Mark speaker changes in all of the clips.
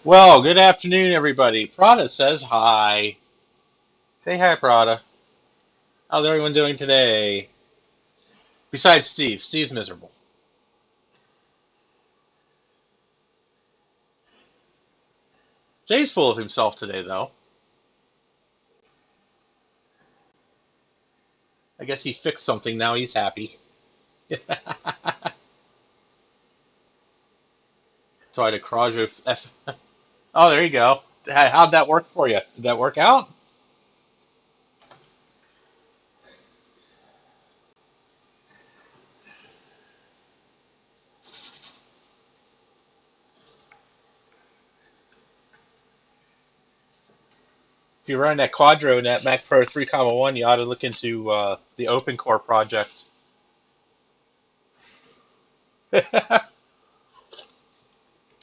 Speaker 1: Well, good afternoon, everybody. Prada says hi. Say hi, Prada. How's everyone doing today? Besides Steve. Steve's miserable. Jay's full of himself today, though. I guess he fixed something. Now he's happy. Tried a Quadro F. Oh, there you go. How'd that work for you? Did that work out? If you're running that Quadro and that Mac Pro 3.1, you ought to look into the Open Core project.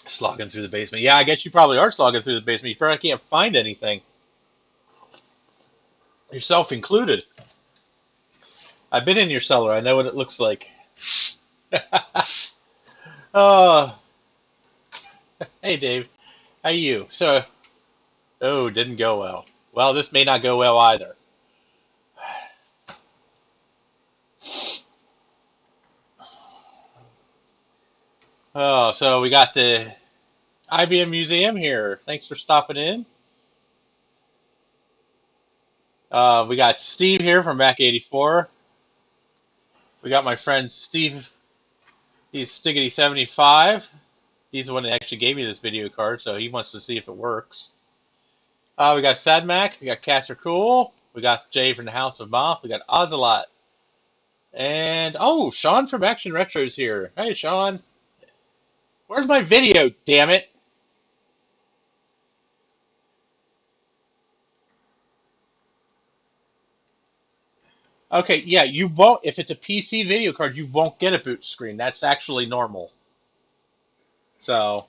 Speaker 1: Slogging through the basement. Yeah, I guess you probably are slogging through the basement. You probably can't find anything, yourself included. I've been in your cellar. I know what it looks like. Oh, hey Dave, how you? So, oh, didn't go well. Well, this may not go well either. Oh, so we got the IBM Museum here. Thanks for stopping in. We got Steve here from Mac 84. We got my friend Steve. He's Stiggity 75. He's the one that actually gave me this video card, so he wants to see if it works. We got Sadmac. We got Caster Cool. We got Jay from the House of Moth. We got Ozelot. And, oh, Sean from Action Retro's here. Hey, Sean. Where's my video, damn it? Okay, yeah, you won't, if it's a PC video card, you won't get a boot screen. That's actually normal. So,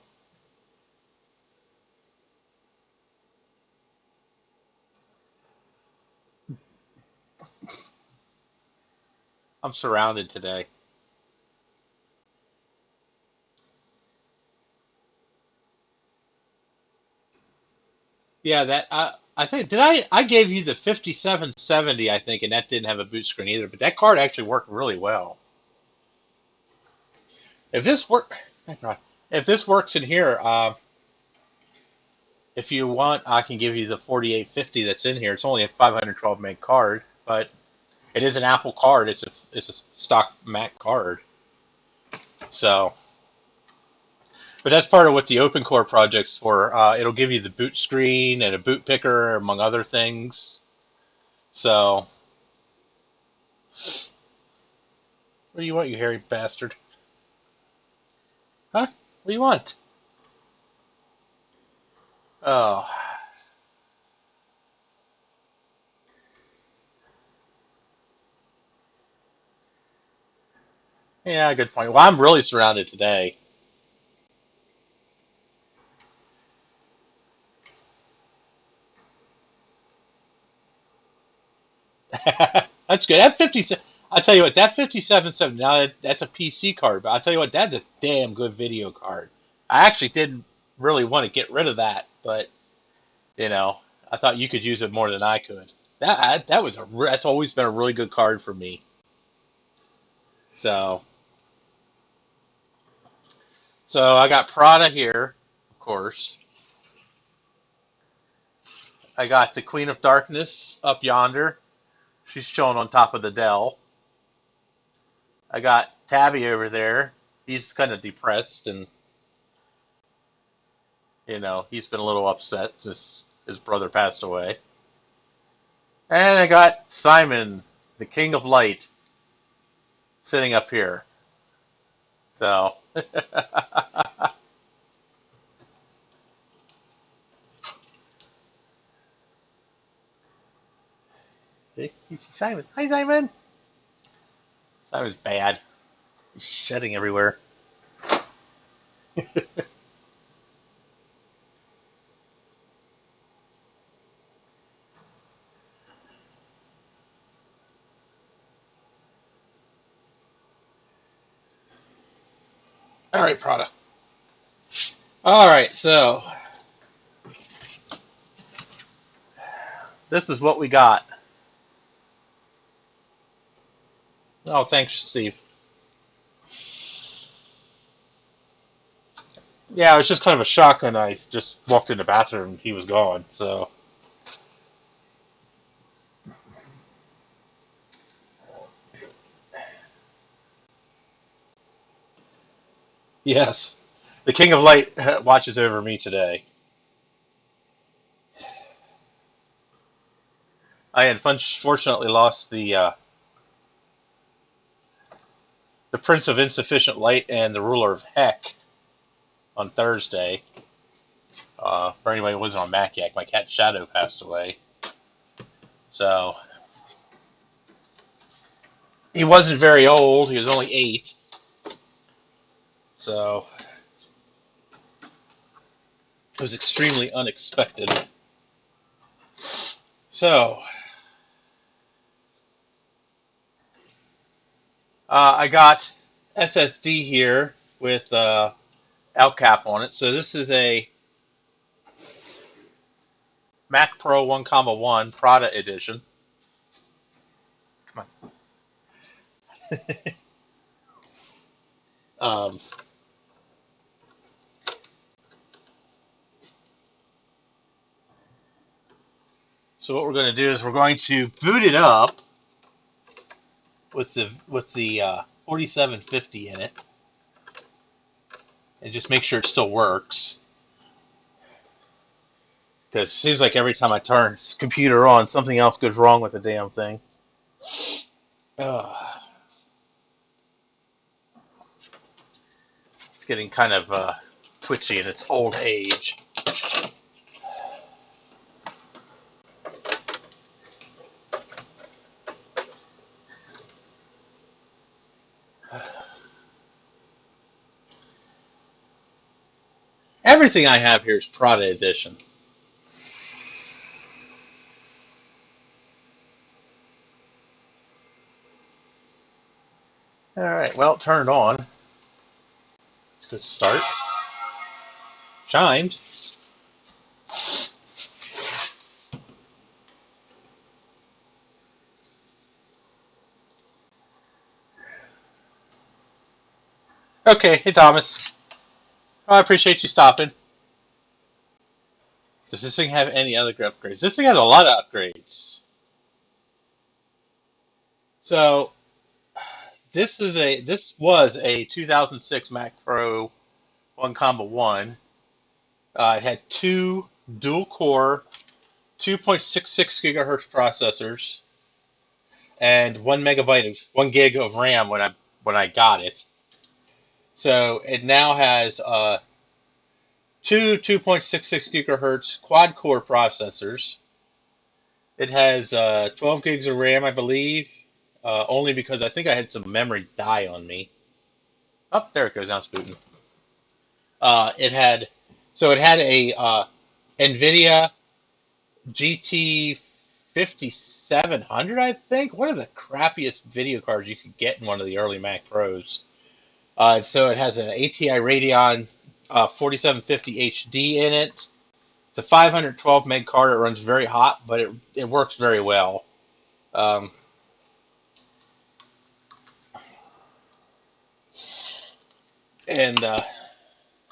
Speaker 1: I'm surrounded today. Yeah, I think, I gave you the 5770, I think, and that didn't have a boot screen either, but that card actually worked really well. If this work, if this works in here, if you want, I can give you the 4850 that's in here. It's only a 512 meg card, but it is an Apple card. It's a stock Mac card. So, but that's part of what the Open Core project's for. It'll give you the boot screen and a boot picker, among other things. So, what do you want, you hairy bastard? Huh? What do you want? Oh, yeah, good point. Well, I'm really surrounded today. That's good. That 50. I'll tell you what, that 5770. Now that's a PC card, but I'll tell you what, that's a damn good video card. I actually didn't really want to get rid of that, but you know, I thought you could use it more than I could. That's always been a really good card for me. So I got Prada here, of course. I got the Queen of Darkness up yonder. She's shown on top of the Dell. I got Tabby over there. He's kind of depressed, and he's been a little upset since his brother passed away. And I got Simon, the King of Light, sitting up here. So, you see Simon. Hi, Simon. Simon's bad. He's shedding everywhere. All right, Prada. All right, so this is what we got. Oh, thanks, Steve. Yeah, it was just kind of a shock, and I just walked in the bathroom and he was gone. So, yes, the King of Light watches over me today. I had unfortunately lost the Prince of Insufficient Light and the Ruler of Heck on Thursday. For anybody who wasn't on Mac yet, my cat Shadow passed away. So he wasn't very old. He was only 8. So it was extremely unexpected. So I got SSD here with LCAP on it. So this is a Mac Pro 1,1 Prada edition. Come on. So what we're going to do is we're going to boot it up with the 4750 in it, and just make sure it still works. Because it seems like every time I turn this computer on, something else goes wrong with the damn thing. It's getting kind of twitchy in its old age. Everything I have here is Prada edition. All right, well, turn it on. It's a good start. Chimed. Okay, hey Thomas. Oh, I appreciate you stopping. Does this thing have any other upgrades? This thing has a lot of upgrades. So this was a 2006 Mac Pro 1,1. It had 2 dual-core 2.66 gigahertz processors and 1 gig of RAM when I got it. So it now has two 2.66 gigahertz quad-core processors. It has 12 gigs of RAM, I believe, only because I think I had some memory die on me. Oh, there it goes. Now it's booting. It had a Nvidia GT 5700, I think. One of the crappiest video cards you could get in one of the early Mac Pros. So it has an ATI Radeon 4750 HD in it. It's a 512 meg card. It runs very hot, but it works very well. And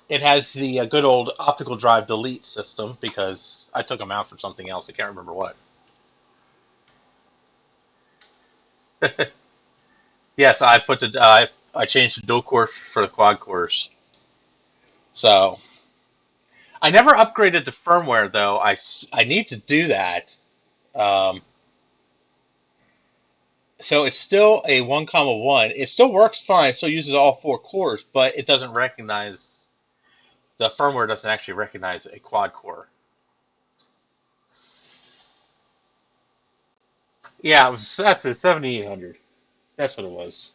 Speaker 1: it has the good old optical drive delete system because I took them out for something else. I can't remember what. Yes, I changed the dual core for the quad cores. So I never upgraded to firmware though. I need to do that. Um, so it's still a 1,1. It still works fine. It still uses all 4 cores, but it doesn't recognize the firmware doesn't actually recognize a quad core. Yeah, that's a 7800. That's what it was.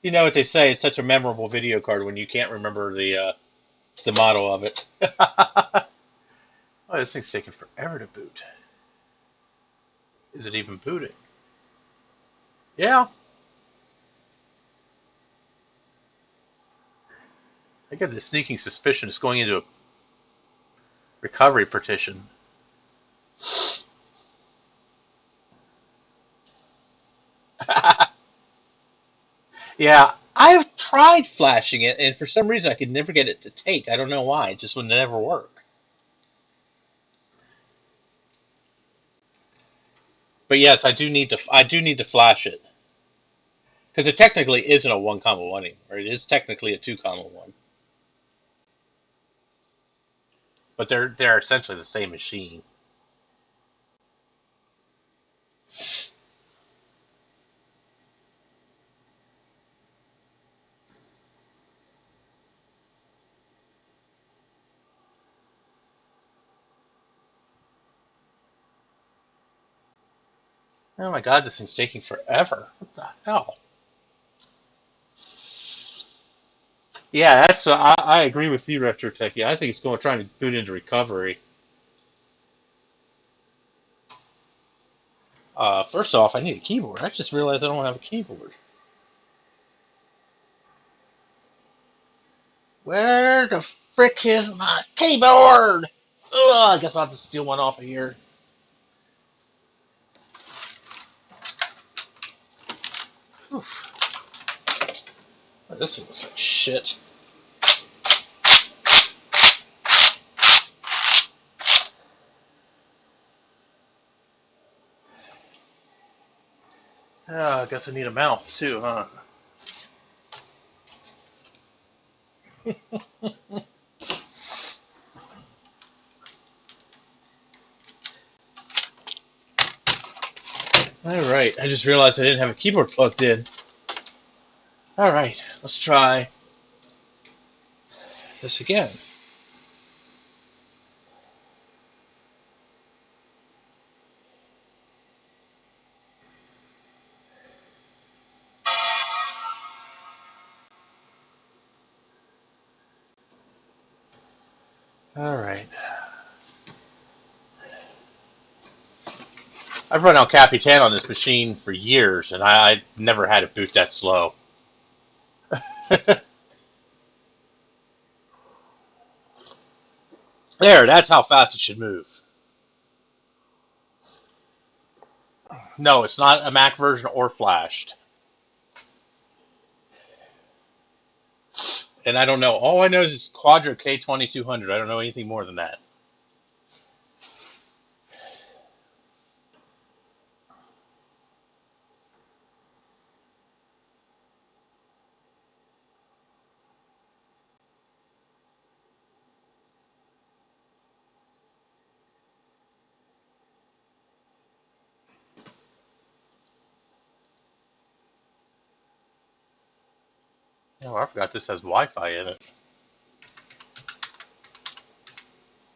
Speaker 1: You know what they say? It's such a memorable video card when you can't remember the model of it. Oh, this thing's taking forever to boot. Is it even booting? Yeah. I get the sneaking suspicion it's going into Recovery partition. Yeah, I've tried flashing it, and for some reason I could never get it to take. I don't know why. It just would never work. But yes, I do need to flash it because it technically isn't a 1,1 anymore. It is technically a 2,1. But they're essentially the same machine. Oh my god, this thing's taking forever. What the hell? Yeah, I agree with you, RetroTech. Yeah, I think it's going trying to boot into recovery. First off, I need a keyboard. I just realized I don't have a keyboard. Where the frick is my keyboard? Ugh, I guess I'll have to steal one off of here. Oof. This thing looks like shit. I guess I need a mouse too, huh? Alright, I just realized I didn't have a keyboard plugged in. Alright, let's try this again. Alright. I've run out Capitan on this machine for years, and I never had it boot that slow. There, that's how fast it should move. No, it's not a Mac version or flashed. And I don't know. All I know is it's Quadro K2200. I don't know anything more than that. Oh, I forgot this has Wi-Fi in it.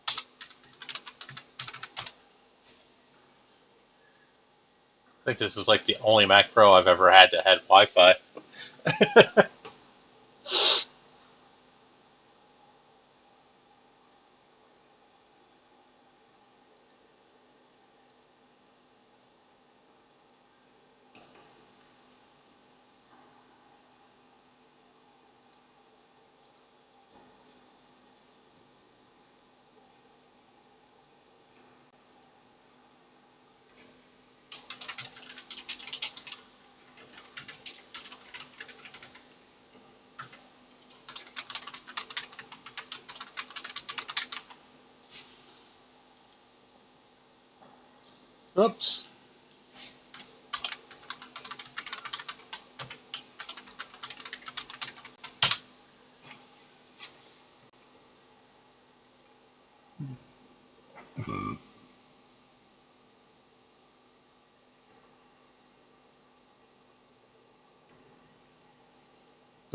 Speaker 1: I think this is like the only Mac Pro I've ever had that had Wi-Fi. Oops.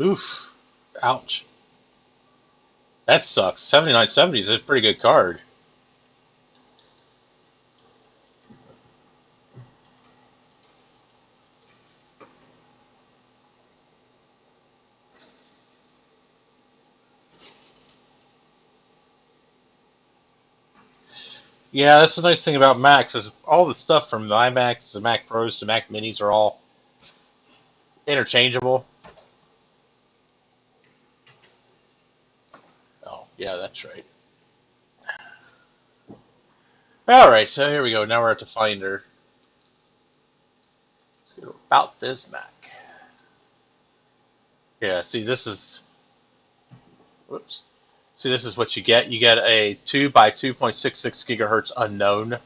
Speaker 1: Oof. Ouch. That sucks. 7970 is a pretty good card. Yeah, that's the nice thing about Macs is all the stuff from the iMacs, the Mac Pros, to Mac Minis are all interchangeable. Oh, yeah, that's right. Alright, so here we go. Now we're at the Finder. Let's go about this Mac. Yeah, see, this is... Whoops. See, this is what you get. You get a 2 by 2.66 gigahertz unknown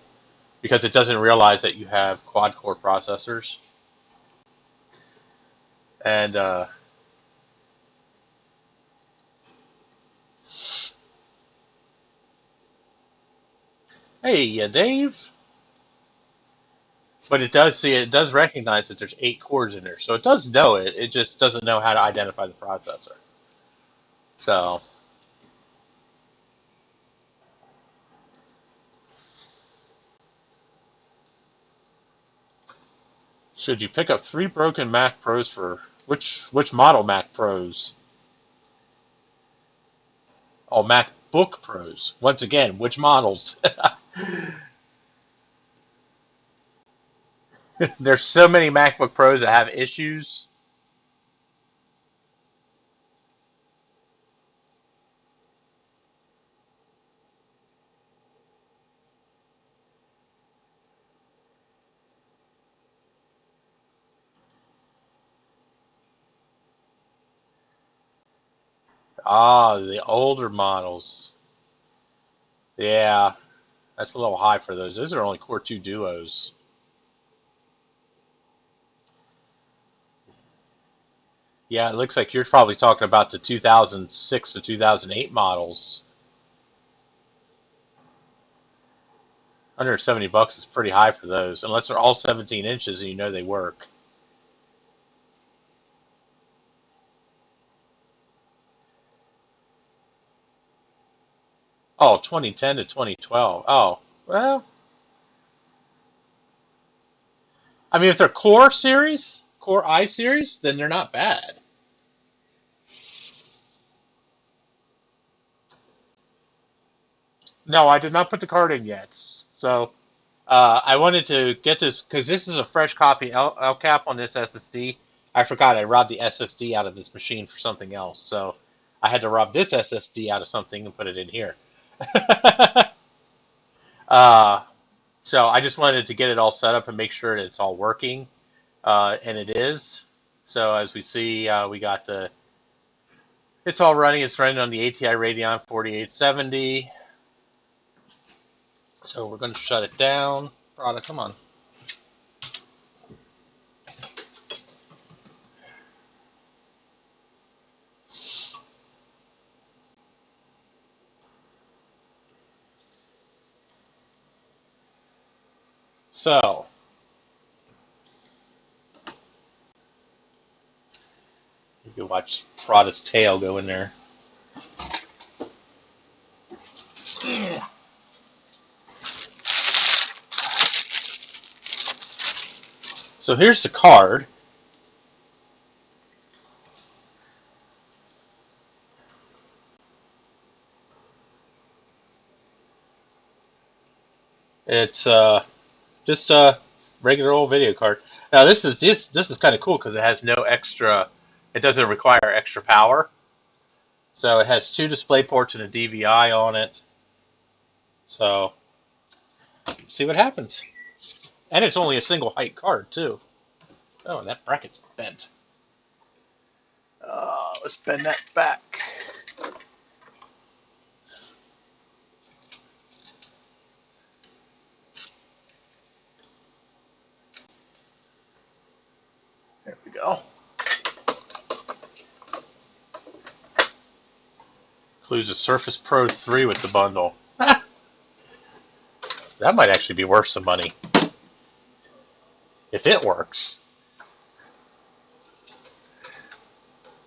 Speaker 1: because it doesn't realize that you have quad-core processors. And, hey, Dave. But it does recognize that there's 8 cores in there. So it does know it. It just doesn't know how to identify the processor. So, should you pick up 3 broken Mac Pros for which model Mac Pros? Oh, MacBook Pros. Once again, which models? There's so many MacBook Pros that have issues. Ah, the older models. Yeah, that's a little high for those. Those are only Core 2 Duos. Yeah, it looks like you're probably talking about the 2006 to 2008 models. $170 is pretty high for those, unless they're all 17 inches and you know they work. Oh, 2010 to 2012. Oh, well, I mean, if they're Core series, Core i series, then they're not bad. No, I did not put the card in yet. So I wanted to get this because this is a fresh copy L cap on this SSD. I forgot I robbed the SSD out of this machine for something else, so I had to rob this SSD out of something and put it in here. uh, so I just wanted to get it all set up and make sure that it's all working, and it is. So as we see, we got it's all running. It's running on the ATI Radeon 4870. So we're going to shut it down. Product, come on. So, you can watch Prada's tail go in there. So here's the card. It's just a regular old video card. Now this is kind of cool because it has no extra. It doesn't require extra power. So it has 2 display ports and a DVI on it. So see what happens. And it's only a single height card too. Oh, and that bracket's bent. Let's bend that back. There we go. Includes a Surface Pro 3 with the bundle. That might actually be worth some money. If it works.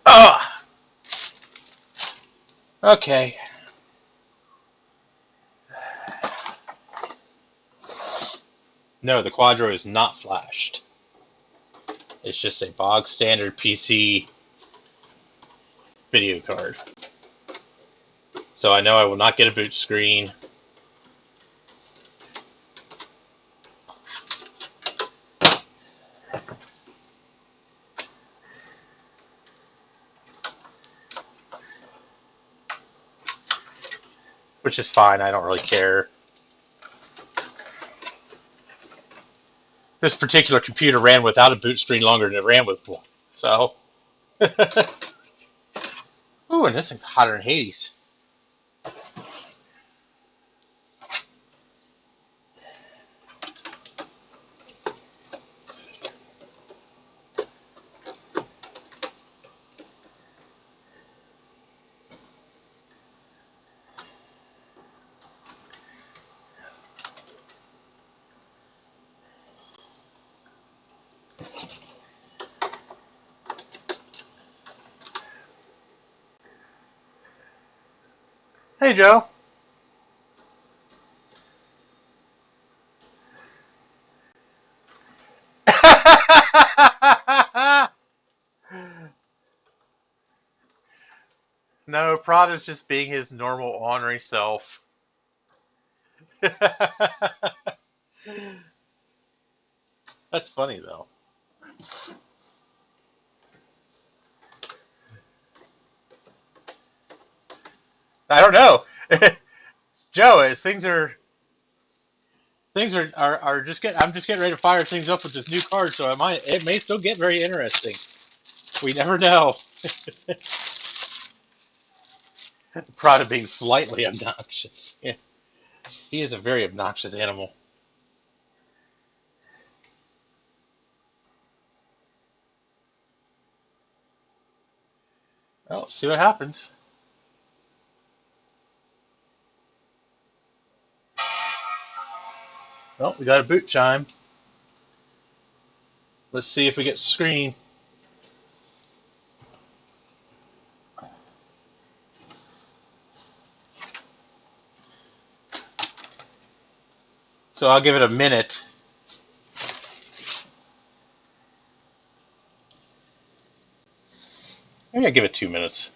Speaker 1: Ah! Okay. No, the Quadro is not flashed. It's just a bog standard PC video card. So I know I will not get a boot screen. Which is fine, I don't really care. this particular computer ran without a boot screen longer than it ran with one. So, ooh, and this thing's hotter than Hades. Hey, Joe. No, Prada's just being his normal, ornery self. That's funny, though. I don't know. Joe, things are just getting. I'm just getting ready to fire things up with this new card, so it may still get very interesting. We never know. Prada being slightly obnoxious. Yeah. He is a very obnoxious animal. Well, see what happens. Well, we got a boot chime. Let's see if we get screen. So I'll give it a minute. Maybe I'll give it 2 minutes.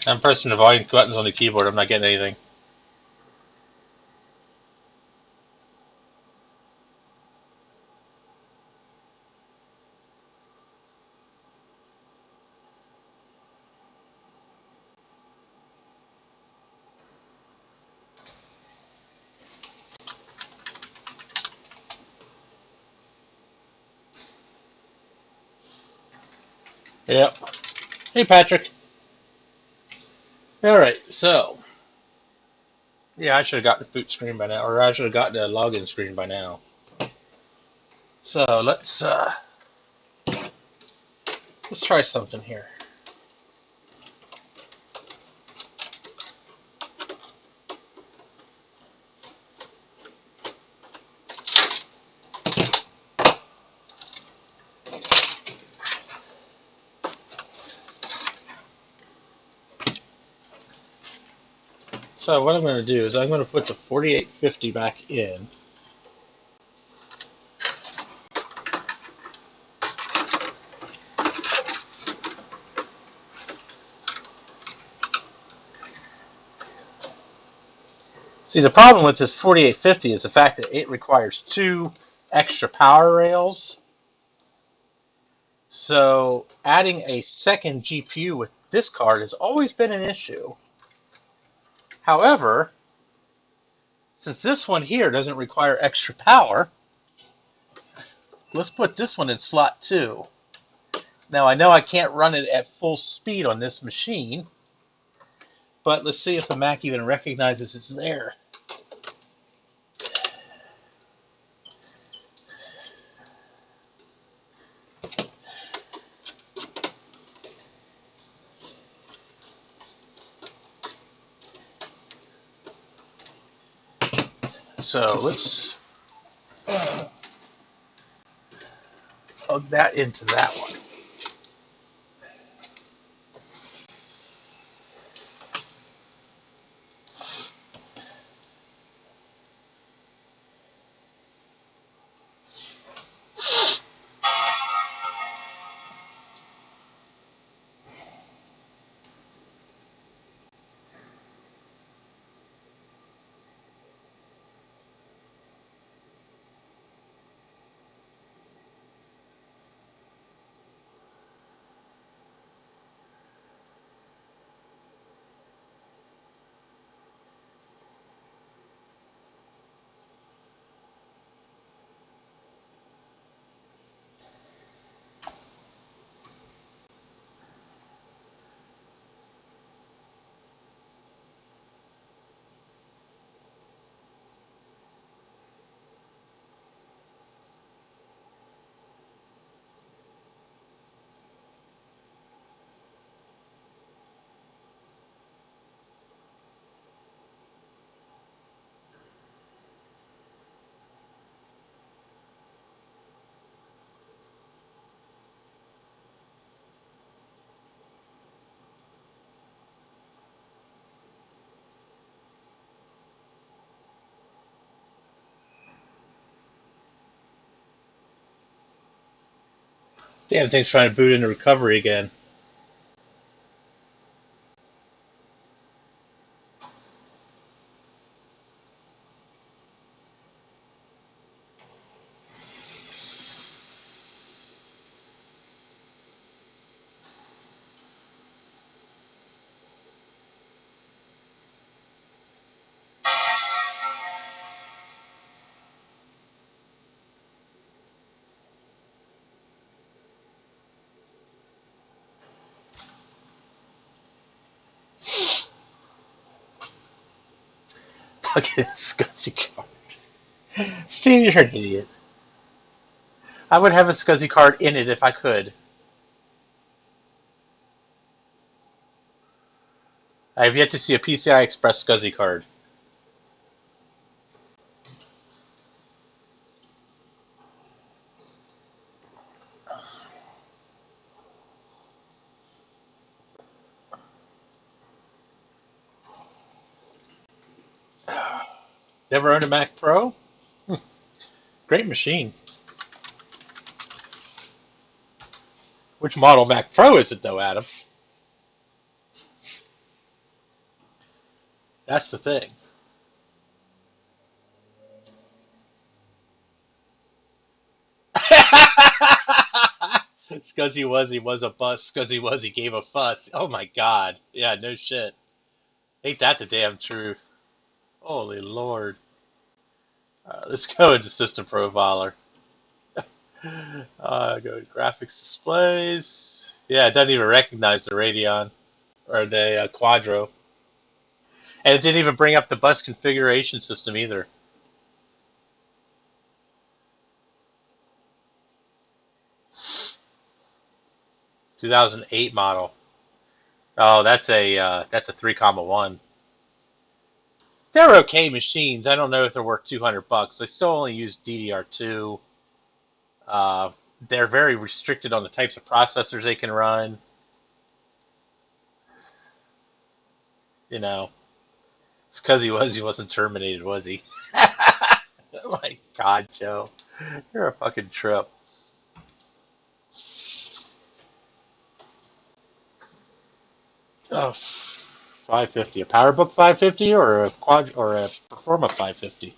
Speaker 1: I'm pressing the volume buttons on the keyboard. I'm not getting anything. Yep. Hey, Patrick. All right, so yeah, I should have gotten the boot screen by now, or I should have gotten the login screen by now. So let's try something here. So what I'm going to do is I'm going to put the 4850 back in. See, the problem with this 4850 is the fact that it requires 2 extra power rails. So adding a second GPU this card has always been an issue. However, since this one here doesn't require extra power, let's put this one in slot 2. Now I know I can't run it at full speed on this machine, but let's see if the Mac even recognizes it's there. So let's plug that into that one. Damn thing's trying to boot into recovery again. Plug in SCSI card. Steve, you're an idiot. I would have a SCSI card in it if I could. I have yet to see a PCI Express SCSI card. Never owned a Mac Pro? Great machine. Which model Mac Pro is it though, Adam? That's the thing. Scuzzy Wuzzy was a bust. Scuzzy Wuzzy gave a fuss. Oh my god. Yeah, no shit. Ain't that the damn truth? Holy lord. Let's go into System Profiler. Go to graphics displays. Yeah, it doesn't even recognize the Radeon or the Quadro. And it didn't even bring up the bus configuration system either. (2008) model. Oh, that's a 3,1. They're okay machines. I don't know if they're worth $200. They still only use DDR2. Uh, they're very restricted on the types of processors they can run. You know, it's because he wasn't terminated, was he? Oh my God, Joe, you're a fucking trip. Oh, 550. A PowerBook 550 or a Quad or a Performa 550?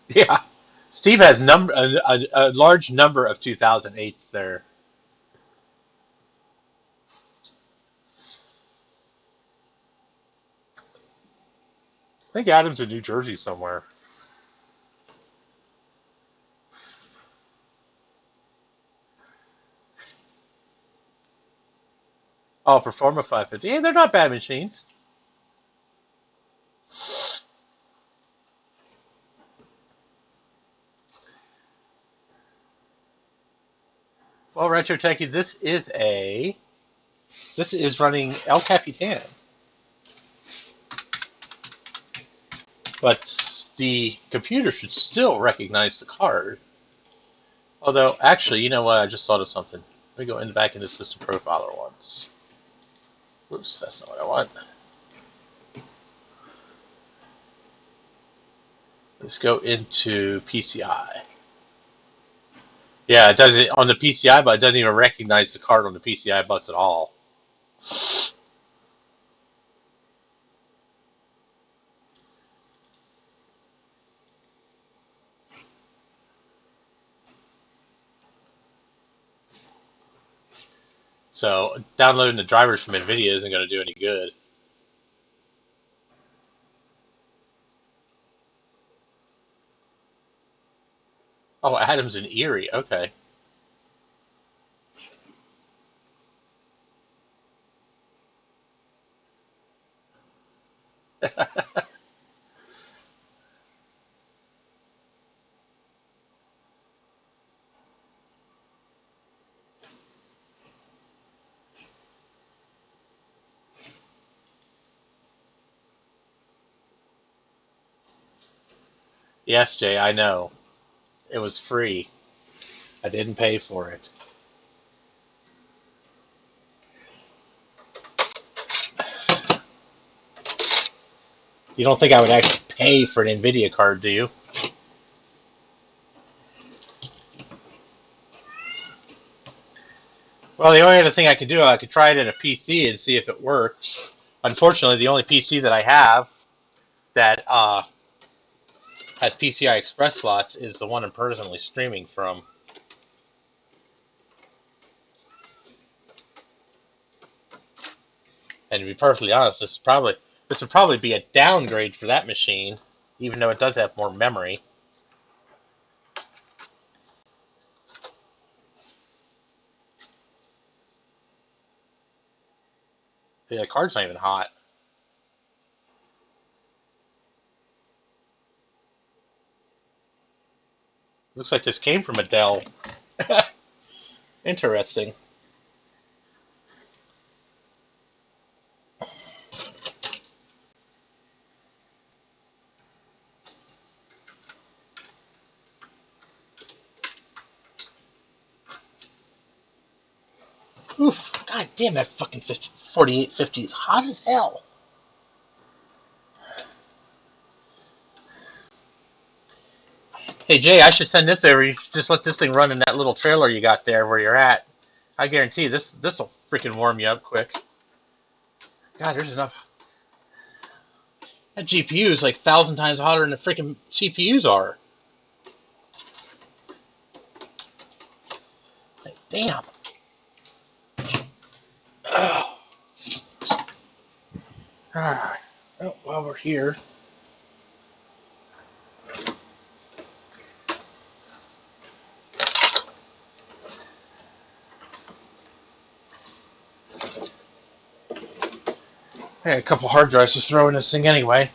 Speaker 1: Yeah. Steve has a large number of 2008s there. I think Adam's in New Jersey somewhere. Oh, Performa 550. Yeah, they're not bad machines. Well, Retro Techie, this is running El Capitan, but the computer should still recognize the card. Although, actually, you know what? I just thought of something. Let me go back into System Profiler once. Whoops, that's not what I want. Let's go into PCI. Yeah, it does it on the PCI, but it doesn't even recognize the card on the PCI bus at all. So downloading the drivers from Nvidia isn't going to do any good. Oh, Adam's in Erie. Okay. Yes, Jay, I know. It was free. I didn't pay for it. You don't think I would actually pay for an Nvidia card, do you? Well, the only other thing I could do, I could try it in a PC and see if it works. Unfortunately, the only PC that I have that has PCI Express slots is the one I'm personally streaming from. And to be perfectly honest, this would probably be a downgrade for that machine, even though it does have more memory. The card's not even hot. Looks like this came from a Dell. Interesting. Oof, god damn, that fucking 4850 is hot as hell. Hey Jay, I should send this over. You should just let this thing run in that little trailer you got there where you're at. I guarantee this'll freaking warm you up quick. God, there's enough. That GPU is like 1,000 times hotter than the freaking CPUs are. Like, damn. Ugh. Alright. Oh, while we're here. I had a couple hard drives to throw in this thing anyway.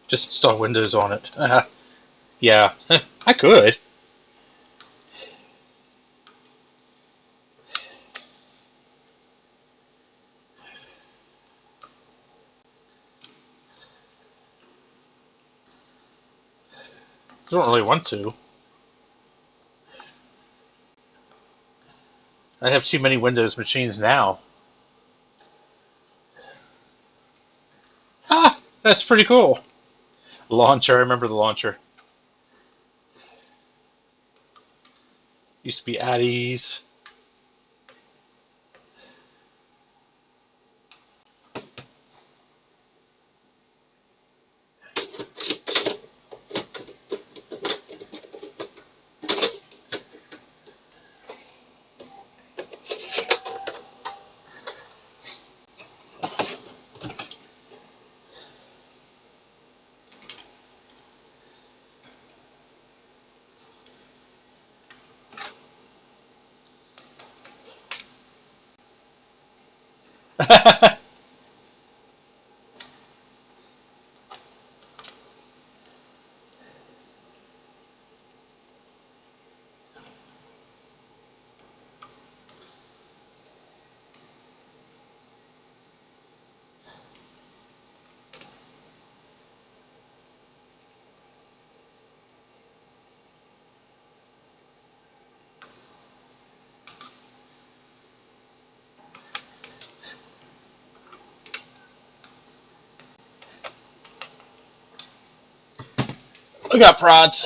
Speaker 1: Just install Windows on it. Yeah, I could. I don't really want to. I have too many Windows machines now. Ah, that's pretty cool. Launcher, I remember the launcher. Used to be at ease. We got prods.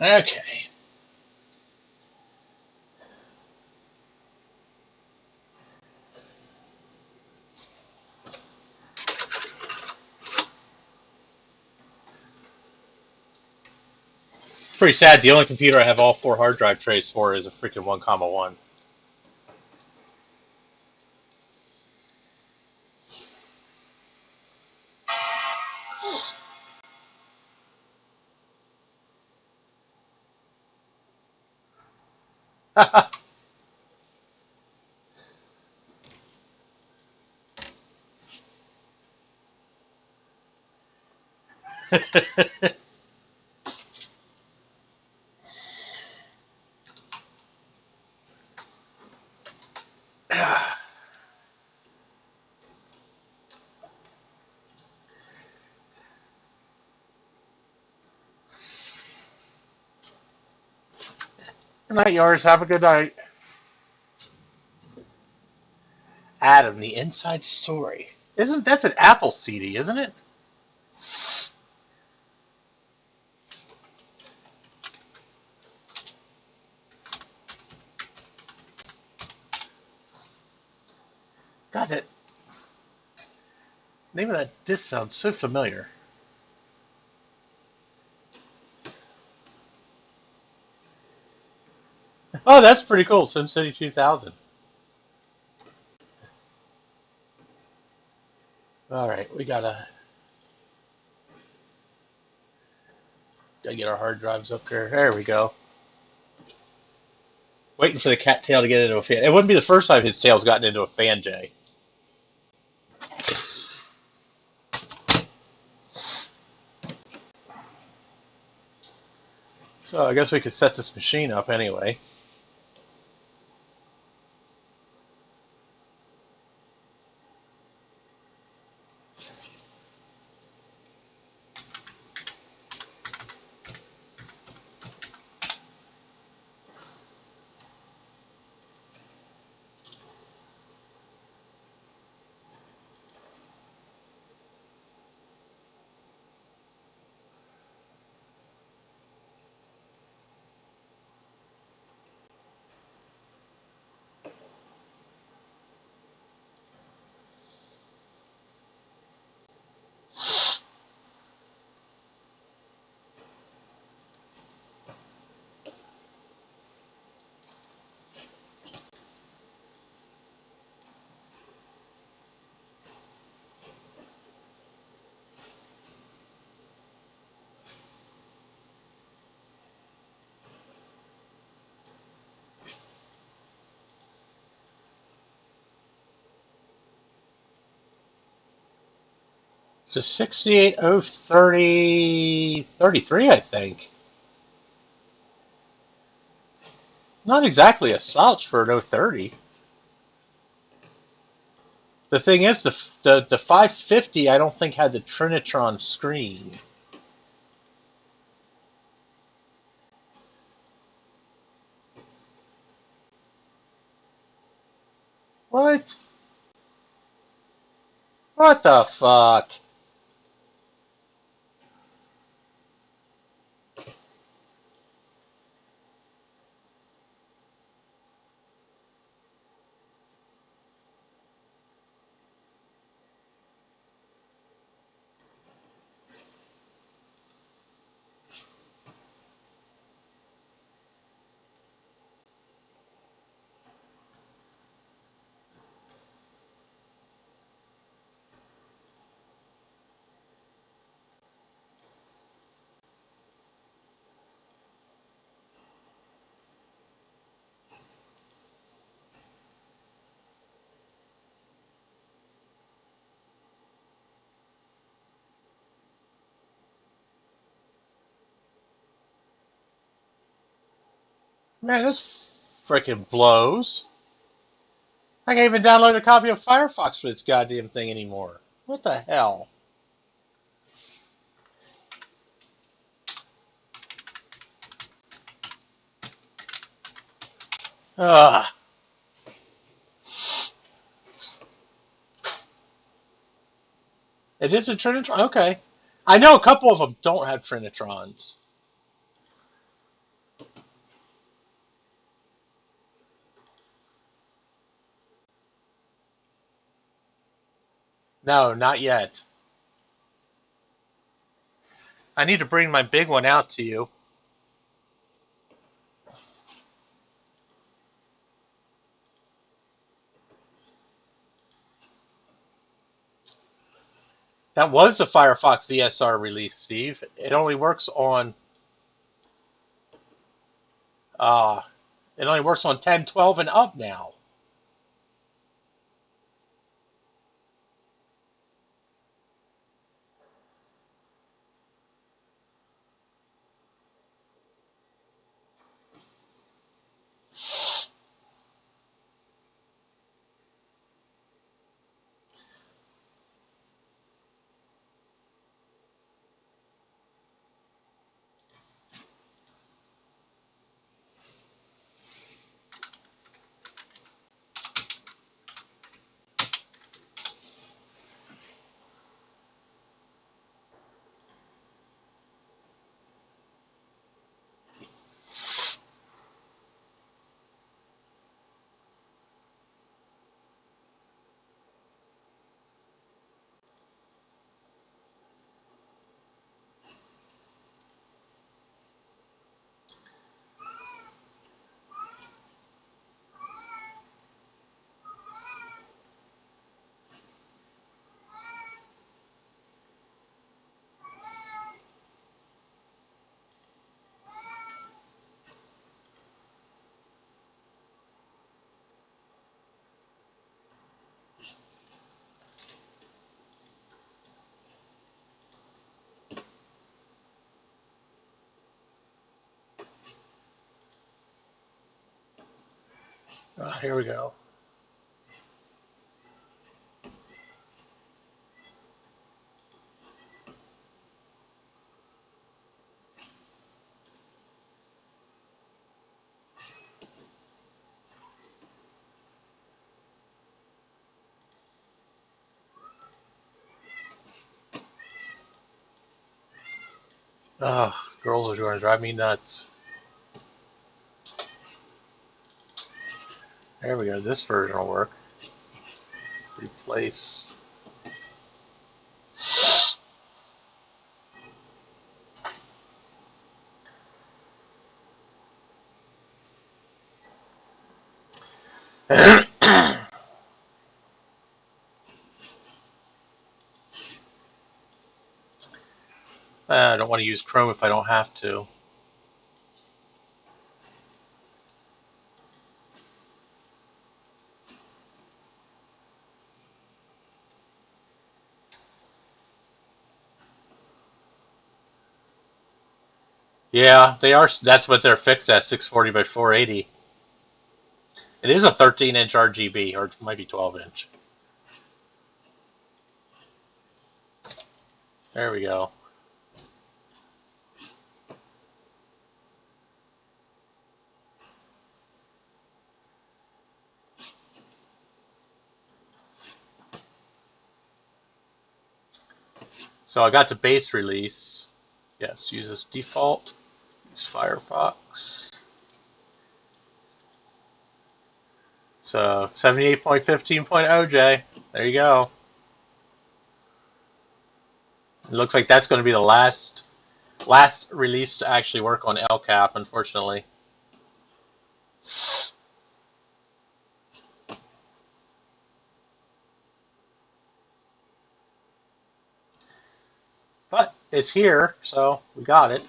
Speaker 1: Okay. Pretty sad. The only computer I have all 4 hard drive trays for is a freaking 1,1. Good night, yours. Have a good night. Adam, the inside story. Isn't that's an Apple CD, isn't it? God, that name of that disc sounds so familiar. Oh, that's pretty cool. SimCity 2000. All right, we gotta get our hard drives up there. There we go. Waiting for the cat tail to get into a fan. It wouldn't be the first time his tail's gotten into a fan, Jay. So I guess we could set this machine up anyway. It's a 68033, I think. Not exactly a slouch for an 030. The thing is, the 550 I don't think had the Trinitron screen. What? What the fuck? Man, this frickin' blows. I can't even download a copy of Firefox for this goddamn thing anymore. What the hell? Ugh. It is a Trinitron? Okay. I know a couple of them don't have Trinitrons. No, not yet. I need to bring my big one out to you. That was the Firefox ESR release, Steve. It only works on it only works on 10, 12, and up now. Here we go. Oh, girls are going to drive me nuts. There we go. This version will work. Replace. I don't want to use Chrome if I don't have to. Yeah, they are. That's what they're fixed at, 640 by 480. It is a 13-inch RGB, or it might be 12-inch. There we go. So I got the base release. Yes, use as default. Use Firefox. So 78.15.0, J. There you go. It looks like that's going to be the last release to actually work on LCAP, unfortunately. But it's here, so we got it.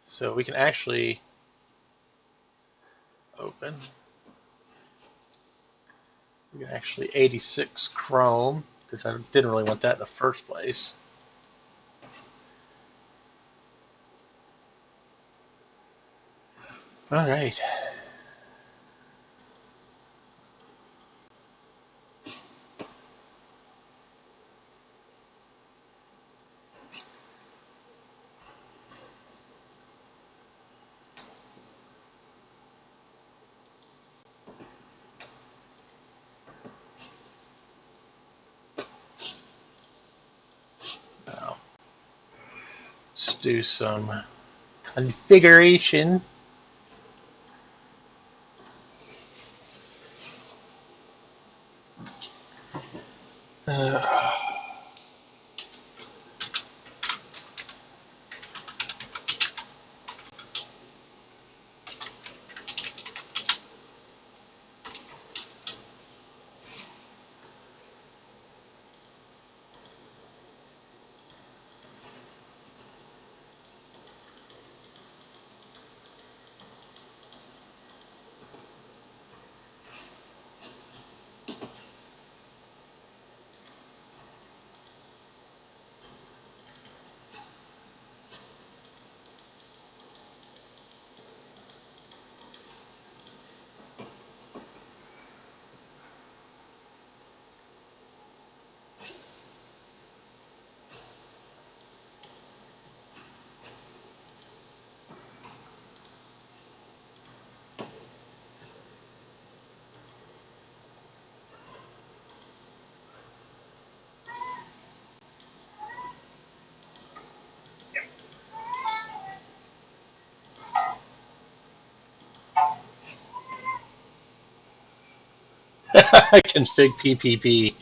Speaker 1: So we can actually open. We can actually 86 Chrome, because I didn't really want that in the first place. All right. Now, let's do some configuration. Uh, config PPP.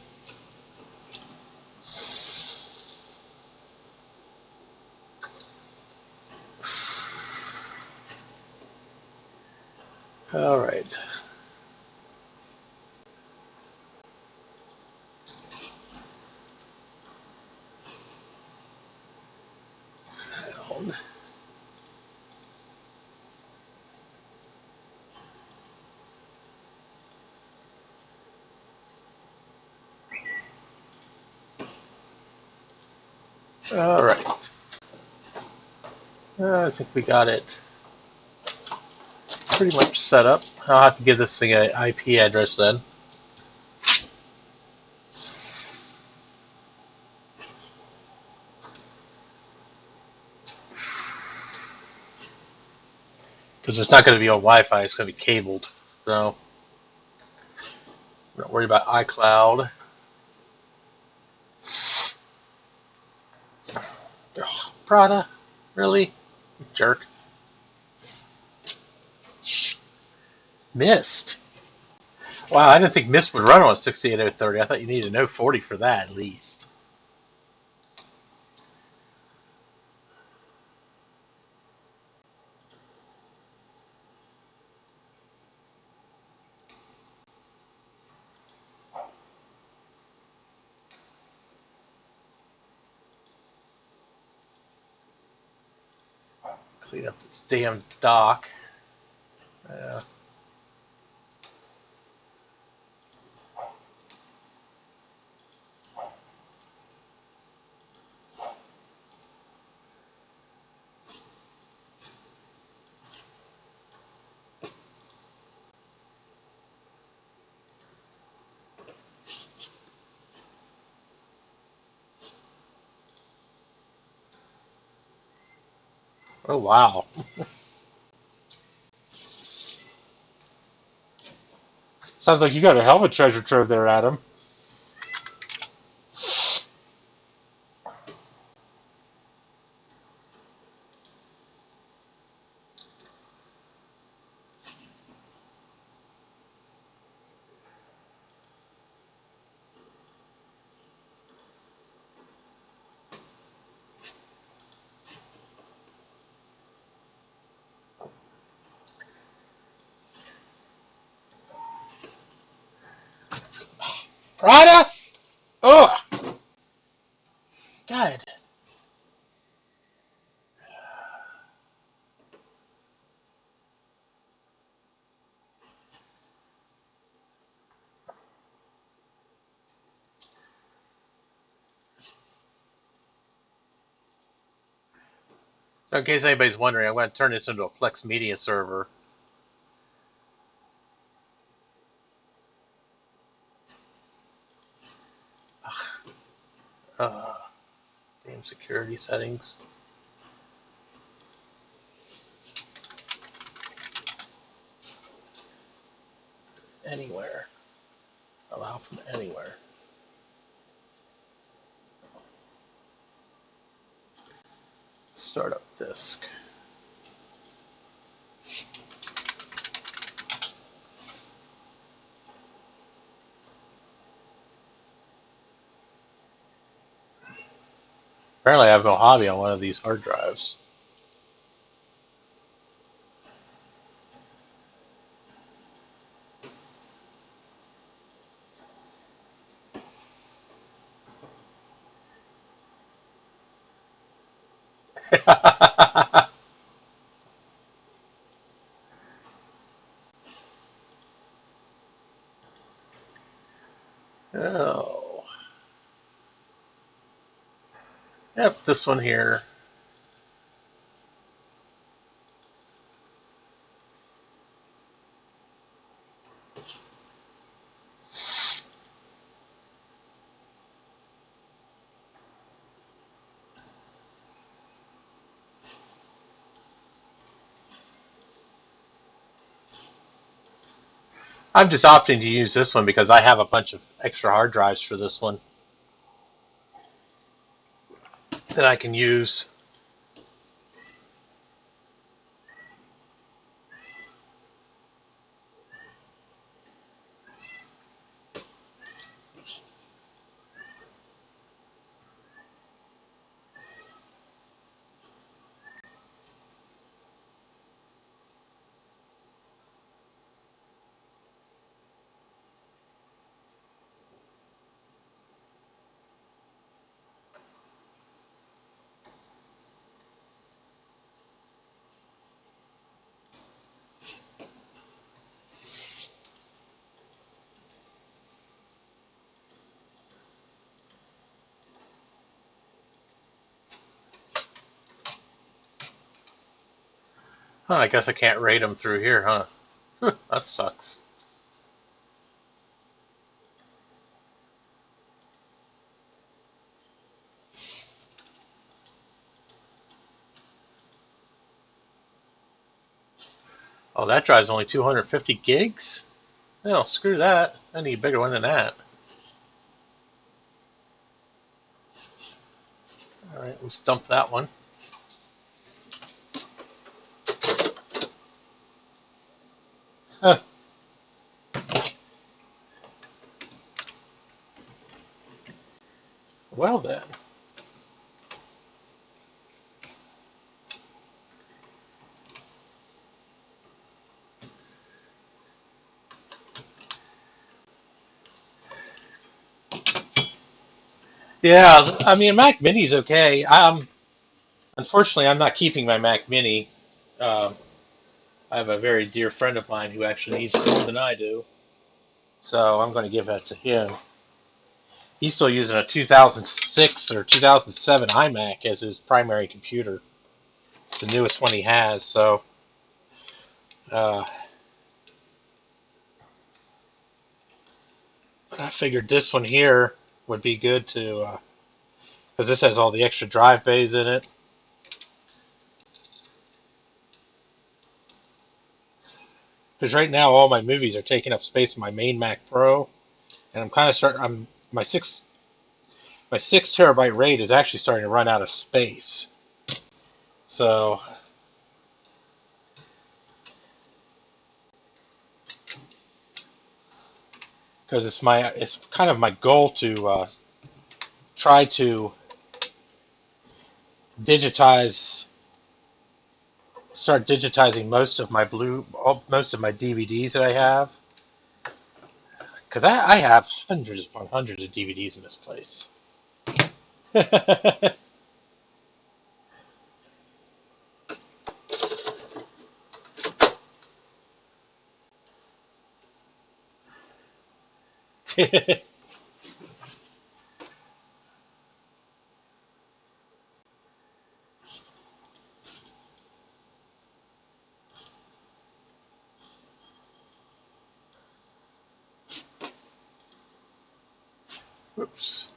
Speaker 1: All right. Sound. All right. I think we got it pretty much set up. I'll have to give this thing an IP address then. Because it's not going to be on Wi-Fi, it's going to be cabled. So, don't worry about iCloud. Ugh, Prada? Really? Jerk. Mist. Wow, I didn't think Mist would run on a 68030. I thought you needed no 40 for that at least. Clean up this damn dock. Yeah. Oh, wow. Sounds like you got a hell of a treasure trove there, Adam. Prada? Oh, God. So in case anybody's wondering, I'm going to turn this into a Flex Media server. security settings. Anywhere. Allow from anywhere. Startup disk. Apparently I have Mojave on one of these hard drives. Oh. Yep, this one here. I'm just opting to use this one because I have a bunch of extra hard drives for this one that I can use. Huh, I guess I can't rate them through here, huh? That sucks. Oh, that drive's only 250 gigs? No, screw that. I need a bigger one than that. Alright, let's dump that one. Huh. Well then. Yeah, I mean, Mac Mini's okay. Unfortunately, I'm not keeping my Mac Mini. Um, I have a very dear friend of mine who actually needs it more than I do, so I'm going to give that to him. He's still using a 2006 or 2007 iMac as his primary computer. It's the newest one he has, so uh, I figured this one here would be good to, because this has all the extra drive bays in it. Because right now all my movies are taking up space in my main Mac Pro, and I'm kind of starting. My 6 terabyte RAID is actually starting to run out of space. So because it's kind of my goal to try to digitize start digitizing most of my DVDs that I have, because I have hundreds upon hundreds of DVDs in this place. Oops.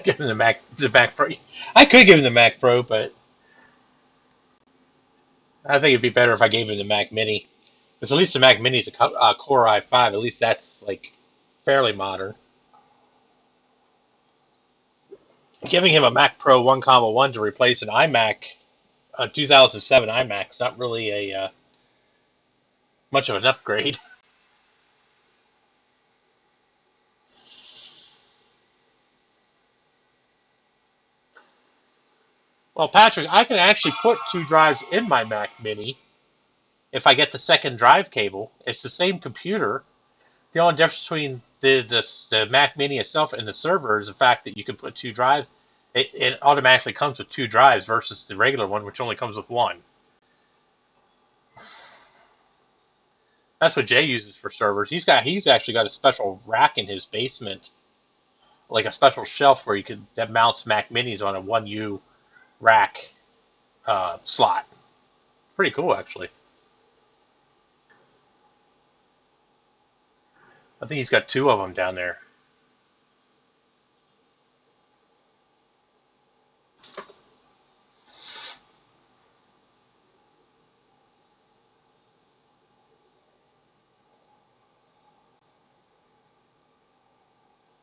Speaker 1: Give him the Mac Pro. I could give him the Mac Pro, but I think it'd be better if I gave him the Mac Mini. Because at least the Mac Mini is a Core i5. At least that's like fairly modern. Giving him a Mac Pro 1, 1 to replace an iMac, a 2007 iMac, is not really a much of an upgrade. Well, Patrick, I can actually put 2 drives in my Mac Mini if I get the second drive cable. It's the same computer. The only difference between the Mac Mini itself and the server is the fact that you can put 2 drives. It automatically comes with 2 drives versus the regular one, which only comes with one. That's what Jay uses for servers. He's actually got a special rack in his basement, like a special shelf where that mounts Mac Minis on a 1U rack slot. Pretty cool, actually. I think he's got 2 of them down there.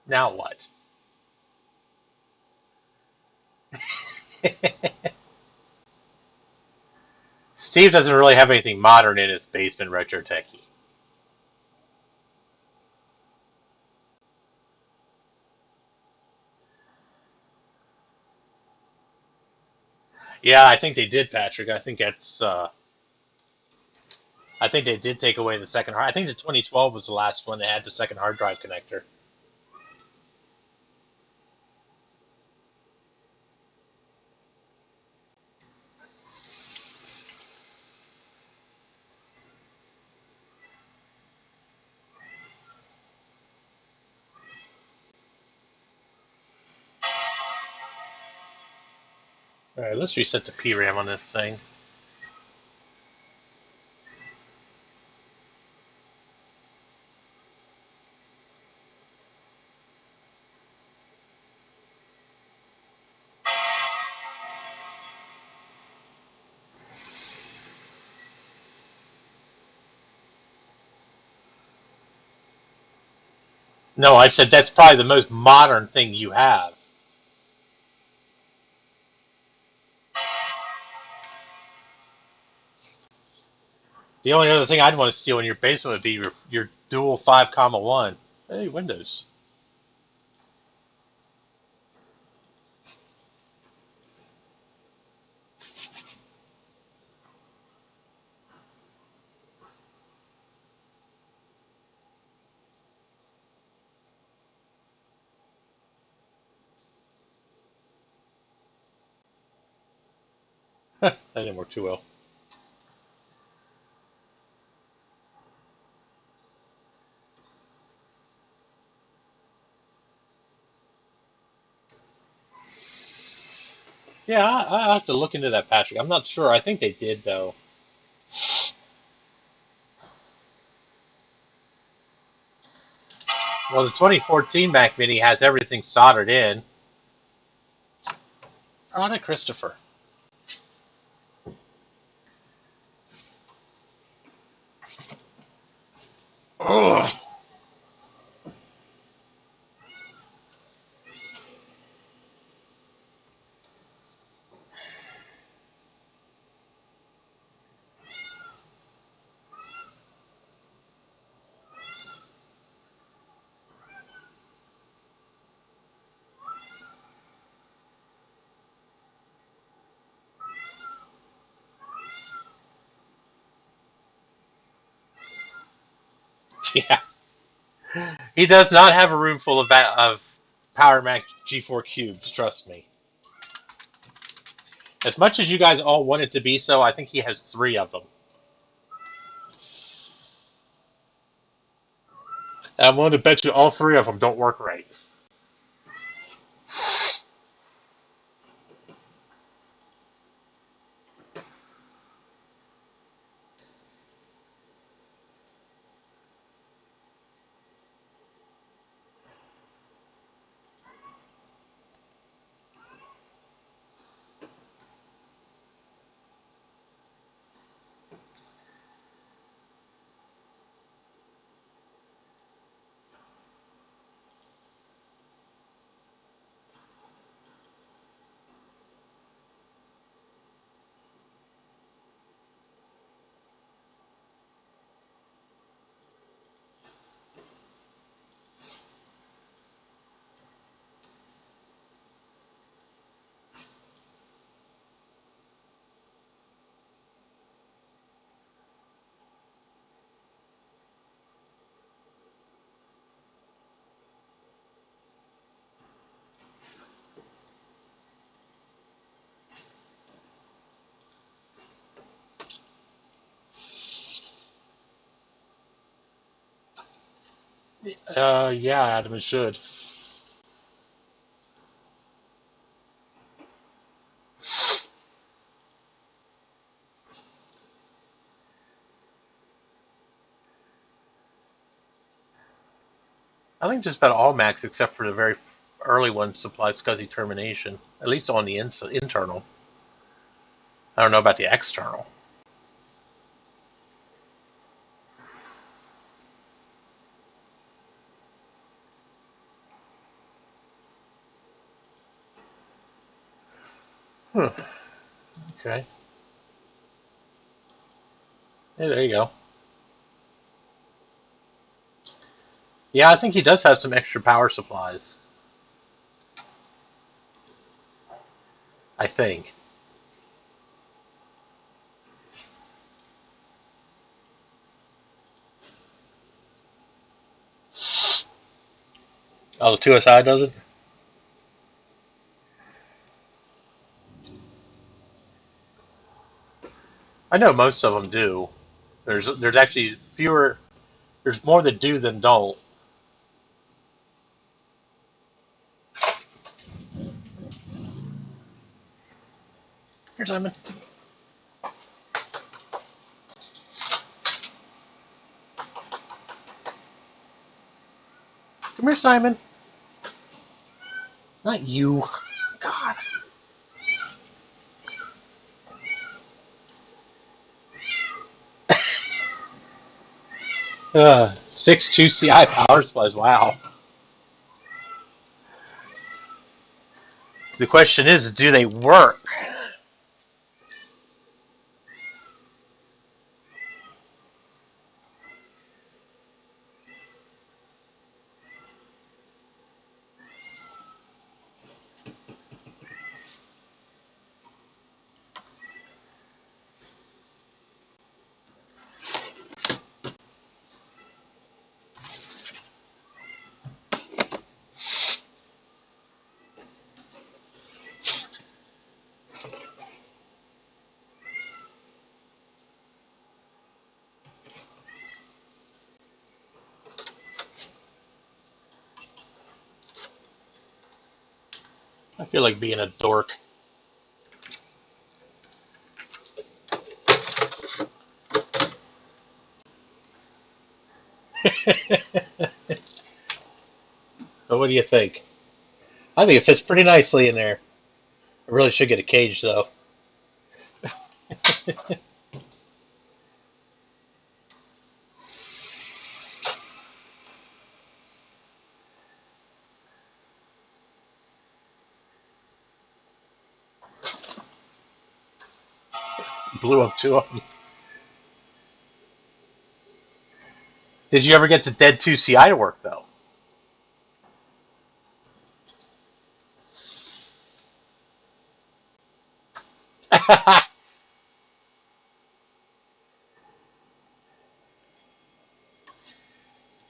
Speaker 1: Now what? Steve doesn't really have anything modern in his basement, retro techie. Yeah, I think they did, Patrick. I think they did take away the second hard. I think the 2012 was the last one that had the second hard drive connector. All right, let's reset the PRAM on this thing. No, I said that's probably the most modern thing you have. The only other thing I'd want to steal in your basement would be your dual 5, 1. Hey, Windows. That didn't work too well. Yeah, I'll have to look into that, Patrick. I'm not sure. I think they did, though. Well, the 2014 Mac Mini has everything soldered in. On it, Christopher. Ugh. Yeah. He does not have a room full of Power Mac G4 cubes, trust me. As much as you guys all want it to be so, I think he has 3 of them. And I'm willing to bet you all 3 of them don't work right. Yeah, Adam, it should. I think just about all Macs, except for the very early ones, supply SCSI termination, at least on the internal. I don't know about the external. Okay. Hey, there you go. Yeah, I think he does have some extra power supplies. I think. Oh, the 2SI does it? I know most of them do. There's actually fewer. There's more that do than don't. Here, Simon. Come here, Simon. Not you. God. 6 2CI power supplies. Wow. The question is, do they work? I feel like being a dork. But what do you think? I think it fits pretty nicely in there. I really should get a cage, though. Blew up 2 of them. Did you ever get the dead 2CI to work, though?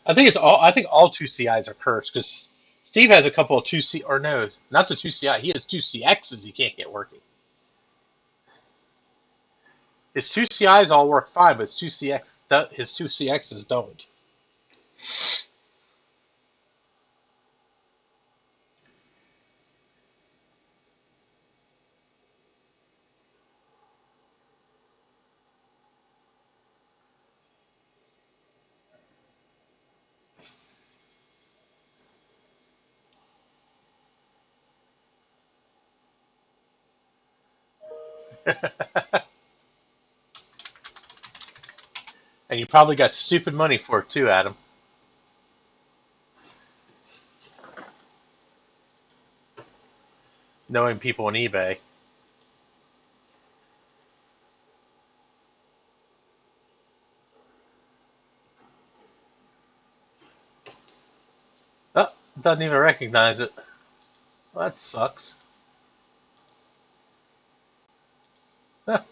Speaker 1: I think it's all. I think all 2CIs are cursed because Steve has a couple of 2C or no, not the 2CI. He has 2CXs he can't get working. His 2CIs all work fine, but his 2CXs don't. And you probably got stupid money for it too, Adam. Knowing people on eBay. Oh, doesn't even recognize it. Well, that sucks. Huh,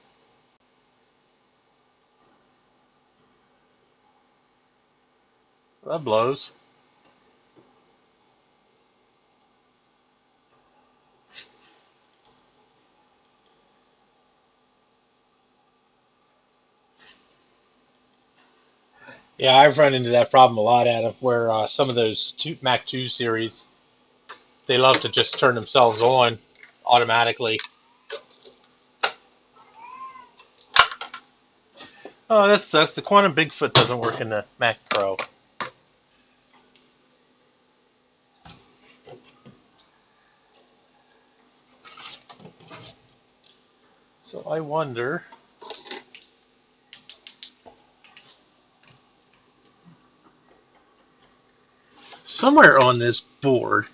Speaker 1: that blows. Yeah, I've run into that problem a lot, Adam, where some of those Mac 2 series, they love to just turn themselves on automatically. Oh, that sucks. The Quantum Bigfoot doesn't work in the Mac Pro. So I wonder. Somewhere on this board.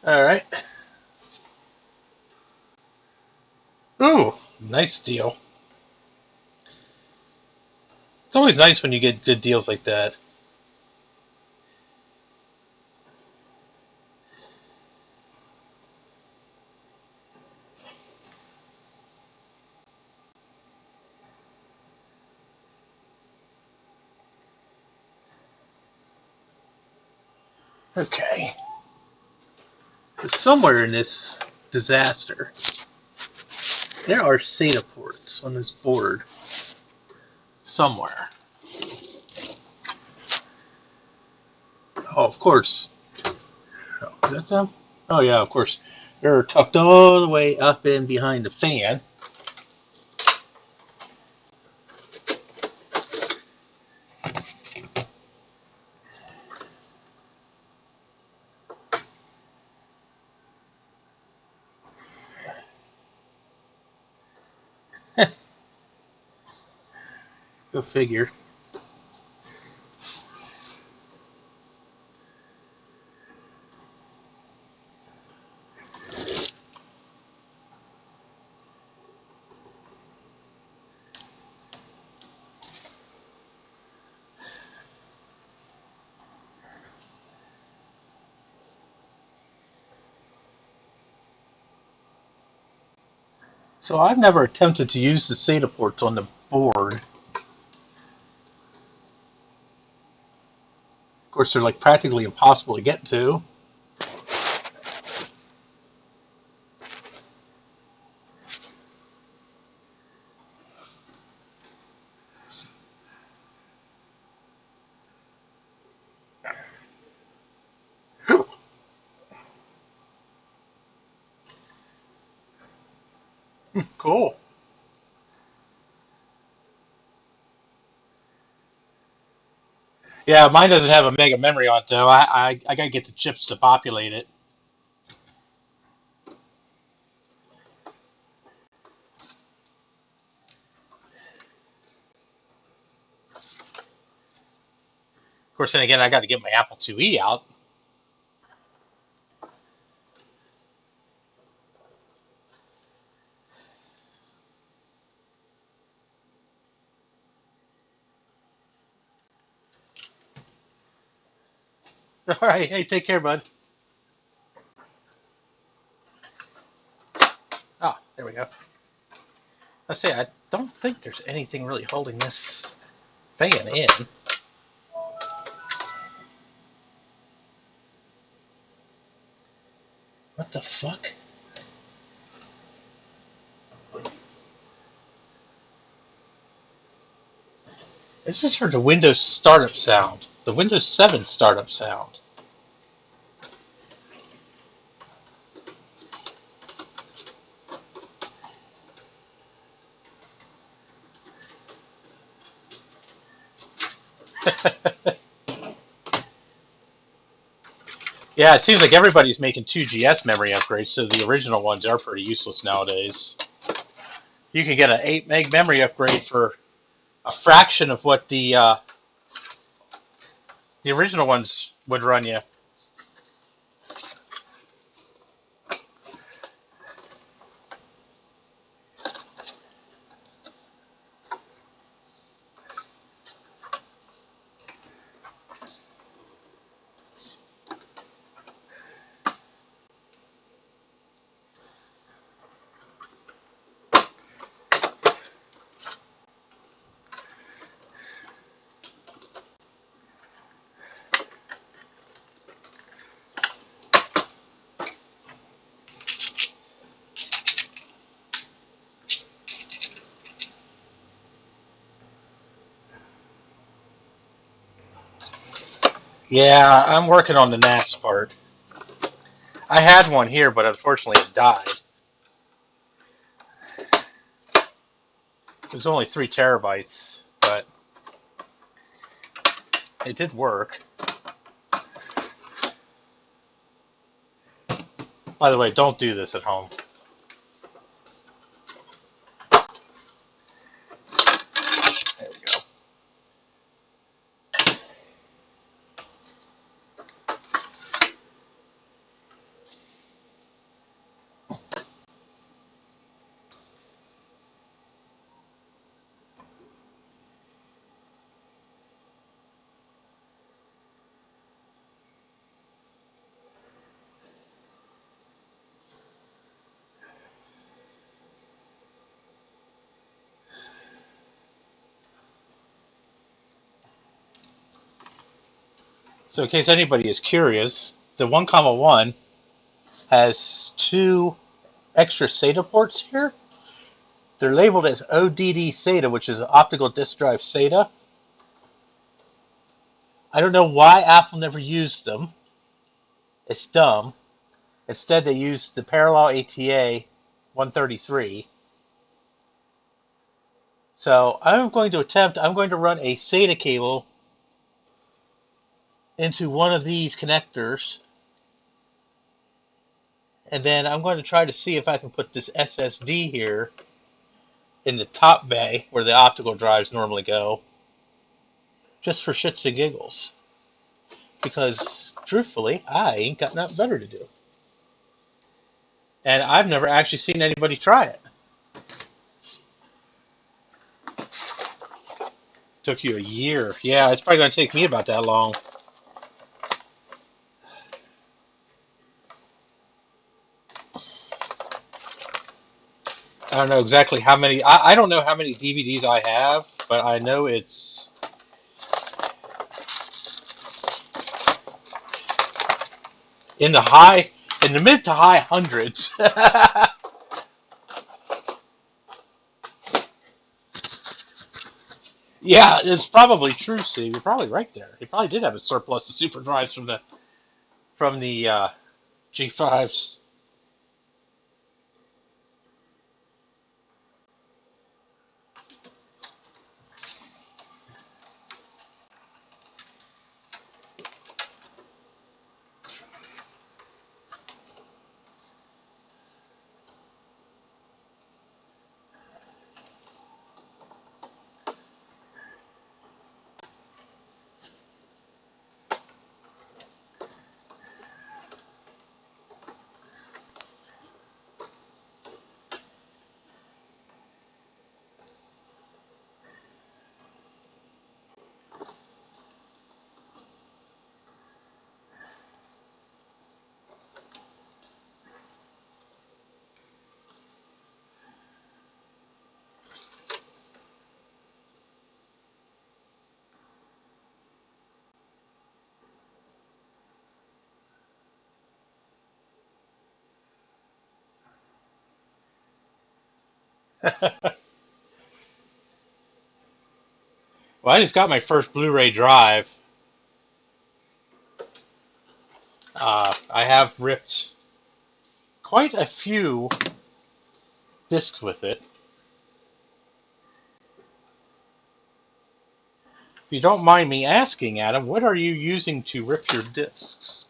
Speaker 1: All right. Ooh, nice deal. It's always nice when you get good deals like that. Okay. Somewhere in this disaster, there are SATA ports on this board. Somewhere. Oh, of course. Oh, is that them? Oh, yeah, of course. They're tucked all the way up in behind the fan. Go figure. So I've never attempted to use the SATA ports on the board. Of course, they're like practically impossible to get to. Cool. Yeah, mine doesn't have a mega memory on it, though. I gotta get the chips to populate it. Of course, then again, I got to get my Apple IIe out. All right, hey, take care, bud. Ah, there we go. I don't think there's anything really holding this fan in. What the fuck? I just heard the Windows startup sound. The Windows 7 startup sound. Yeah, it seems like everybody's making 2GS memory upgrades, so the original ones are pretty useless nowadays. You can get an 8 meg memory upgrade for a fraction of what the original ones would run you. Yeah, I'm working on the NAS part. I had one here, but unfortunately it died. It was only 3 terabytes, but it did work. By the way, don't do this at home. There we go. So in case anybody is curious, the 1,1 has 2 extra SATA ports here. They're labeled as ODD SATA, which is optical disk drive SATA. I don't know why Apple never used them. It's dumb. Instead, they used the parallel ATA 133. So I'm going to run a SATA cable into one of these connectors, and then I'm going to try to see if I can put this SSD here in the top bay where the optical drives normally go, just for shits and giggles. Because, truthfully, I ain't got nothing better to do. And I've never actually seen anybody try it. Took you a year. Yeah, it's probably going to take me about that long. I don't know exactly how many. I don't know how many DVDs I have, but I know it's in the mid to high hundreds. Yeah, it's probably true, Steve. You're probably right there. He probably did have a surplus of super drives from the G5s. Well, I just got my first Blu-ray drive. I have ripped quite a few discs with it. If you don't mind me asking, Adam, what are you using to rip your discs?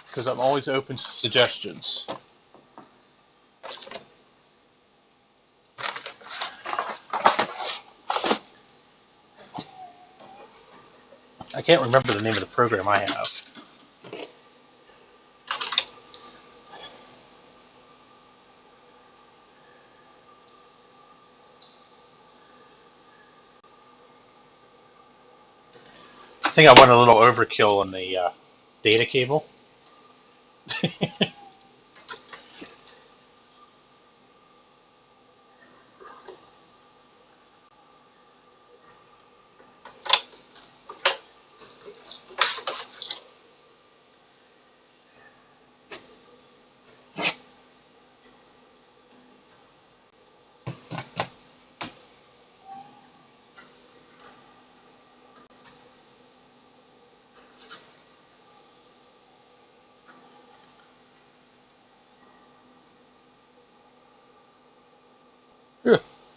Speaker 1: Because I'm always open to suggestions. I can't remember the name of the program I have. I think I went a little overkill on the data cable.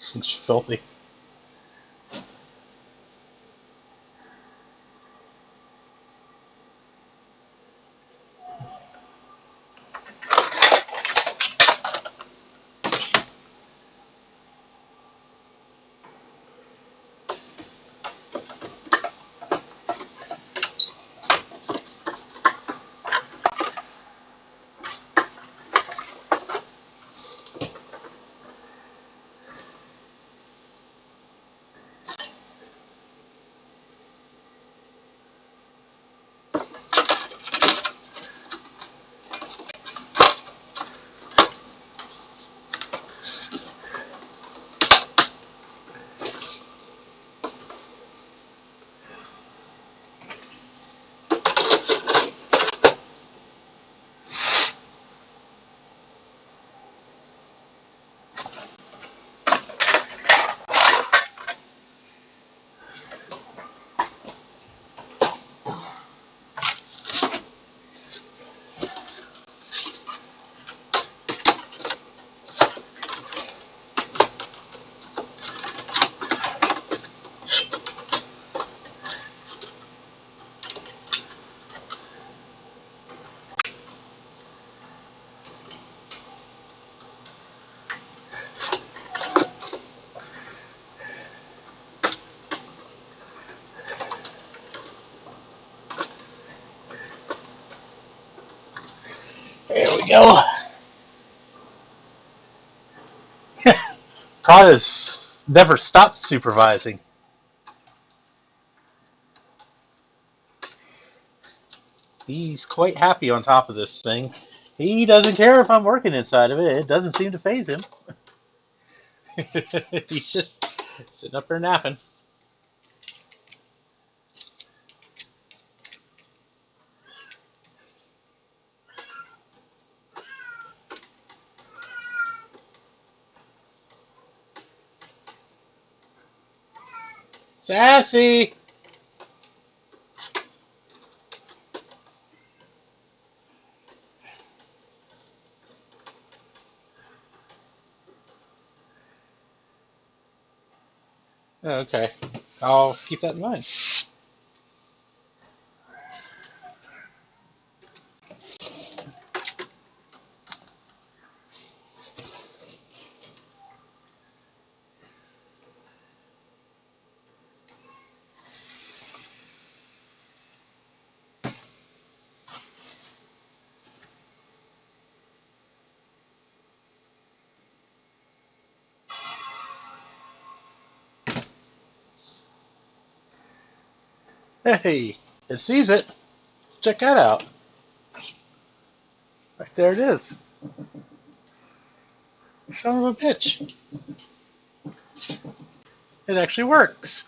Speaker 1: This thing's filthy. There we go. Todd has never stopped supervising. He's quite happy on top of this thing. He doesn't care if I'm working inside of it. It doesn't seem to faze him. He's just sitting up there napping. Sassy! Okay, I'll keep that in mind. Hey, it sees it. Check that out. Right there it is. Son of a bitch. It actually works.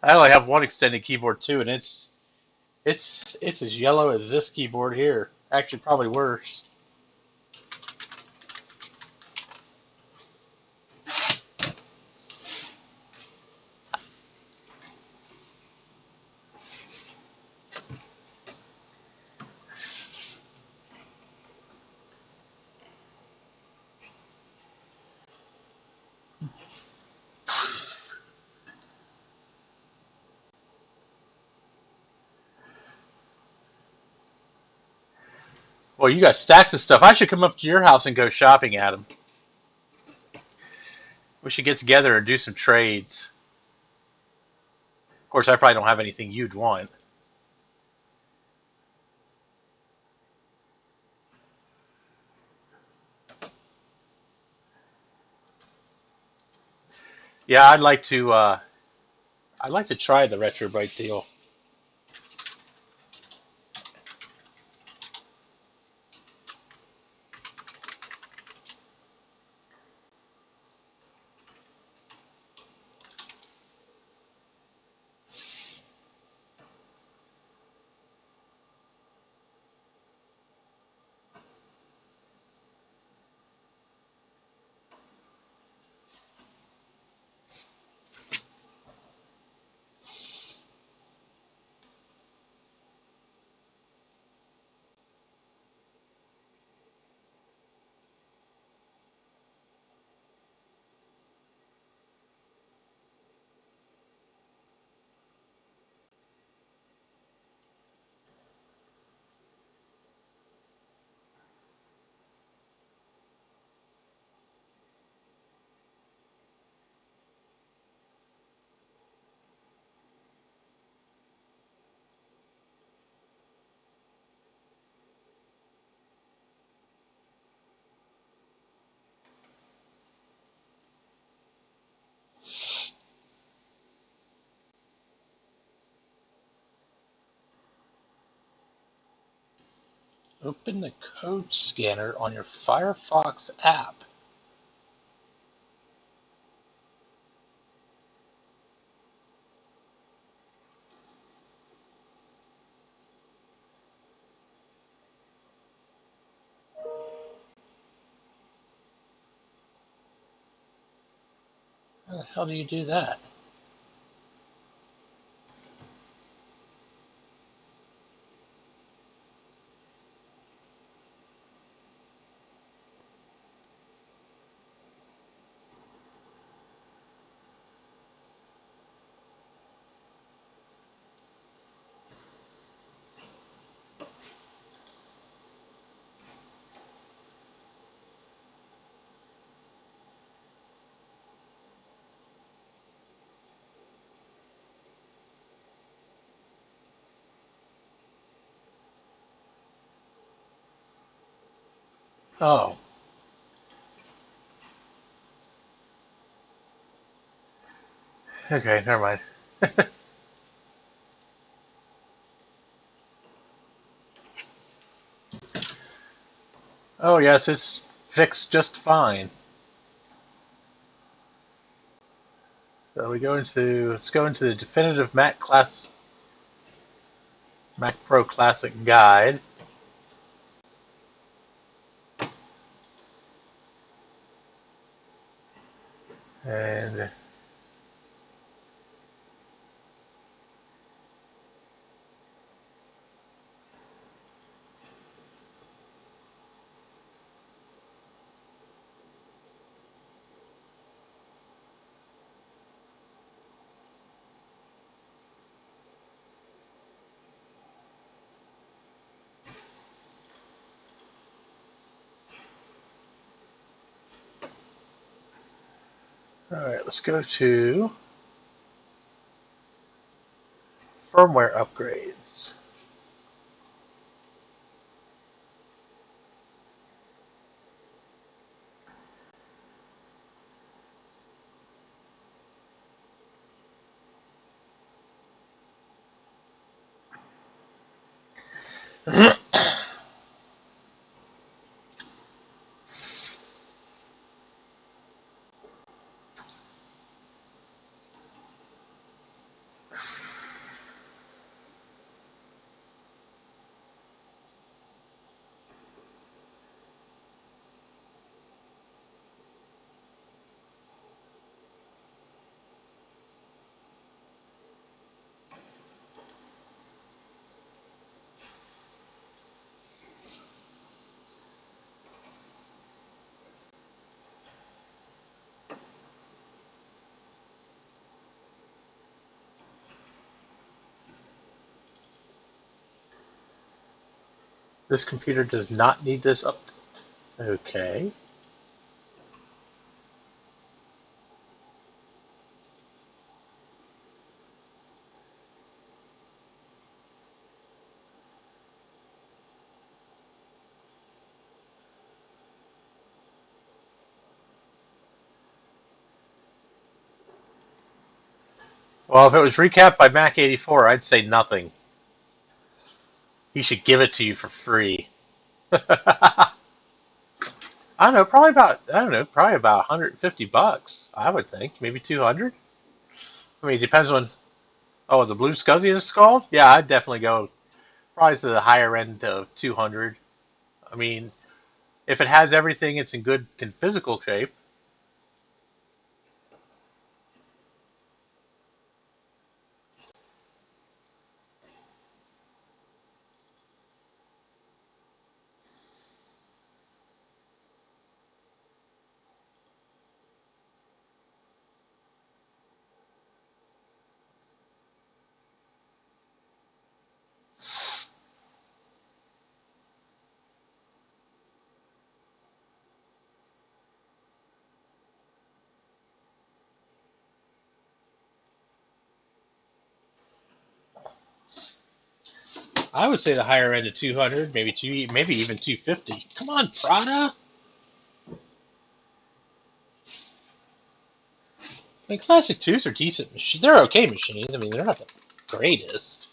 Speaker 1: I only have one extended keyboard too, and it's as yellow as this keyboard here. Actually, probably worse. Well, you got stacks of stuff. I should come up to your house and go shopping at them. We should get together and do some trades. Of course, I probably don't have anything you'd want. Yeah, I'd like to. I'd like to try the Retrobrite deal. Open the code scanner on your Firefox app. How the hell do you do that? Oh. Okay, never mind. Oh yes, it's fixed just fine. So let's go into the definitive Mac Pro Classic Guide. And alright, let's go to firmware upgrades. This computer does not need this up. Okay. Well, if it was recapped by Mac84, I'd say nothing. He should give it to you for free. I don't know, probably about 150 bucks, I would think. Maybe 200? I mean, it depends on, oh, the Blue Scuzzy is called? Yeah, I'd definitely go probably to the higher end of 200. I mean, if it has everything, it's in good physical shape. I would say the higher end of 200, maybe even 250. Come on, Prada. I mean, Classic 2s are decent machines. They're okay machines. I mean, they're not the greatest.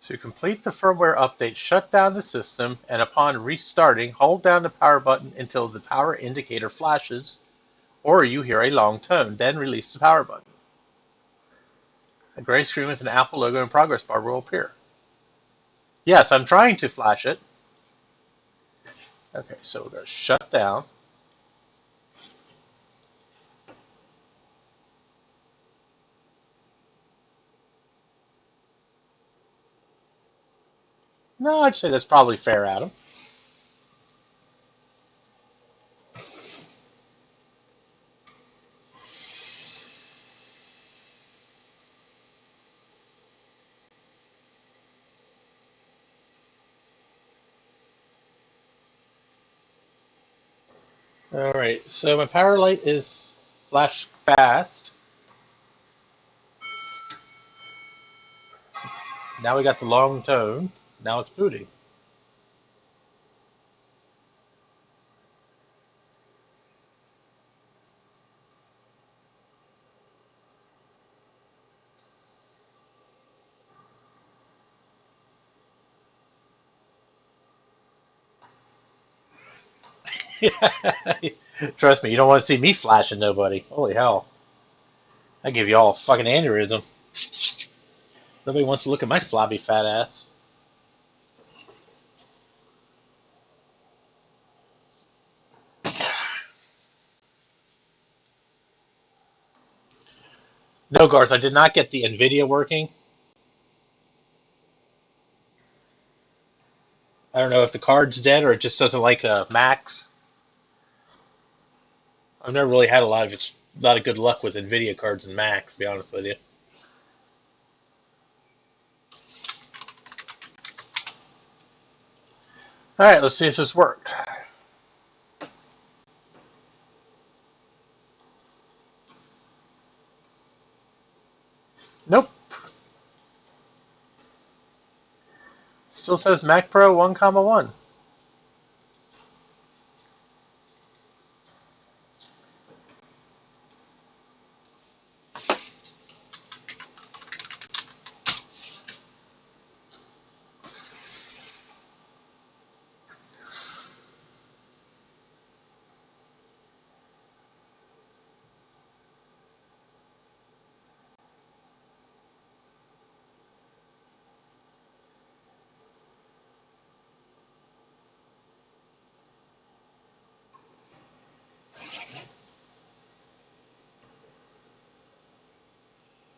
Speaker 1: To complete the firmware update, shut down the system, and upon restarting, hold down the power button until the power indicator flashes or you hear a long tone, then release the power button. A gray screen with an Apple logo and progress bar will appear. Yes, I'm trying to flash it. Okay, so we're going to shut down. No, I'd say that's probably fair, Adam. Alright, so my power light is flash fast. Now we got the long tone. Now it's booting. Trust me, you don't want to see me flashing nobody. Holy hell. I give you all a fucking aneurysm. Nobody wants to look at my flabby fat ass. No, Garth, I did not get the Nvidia working. I don't know if the card's dead or it just doesn't like Macs. I've never really had a lot of good luck with Nvidia cards and Macs, to be honest with you. All right, let's see if this worked. Nope. Still says Mac Pro 1,1.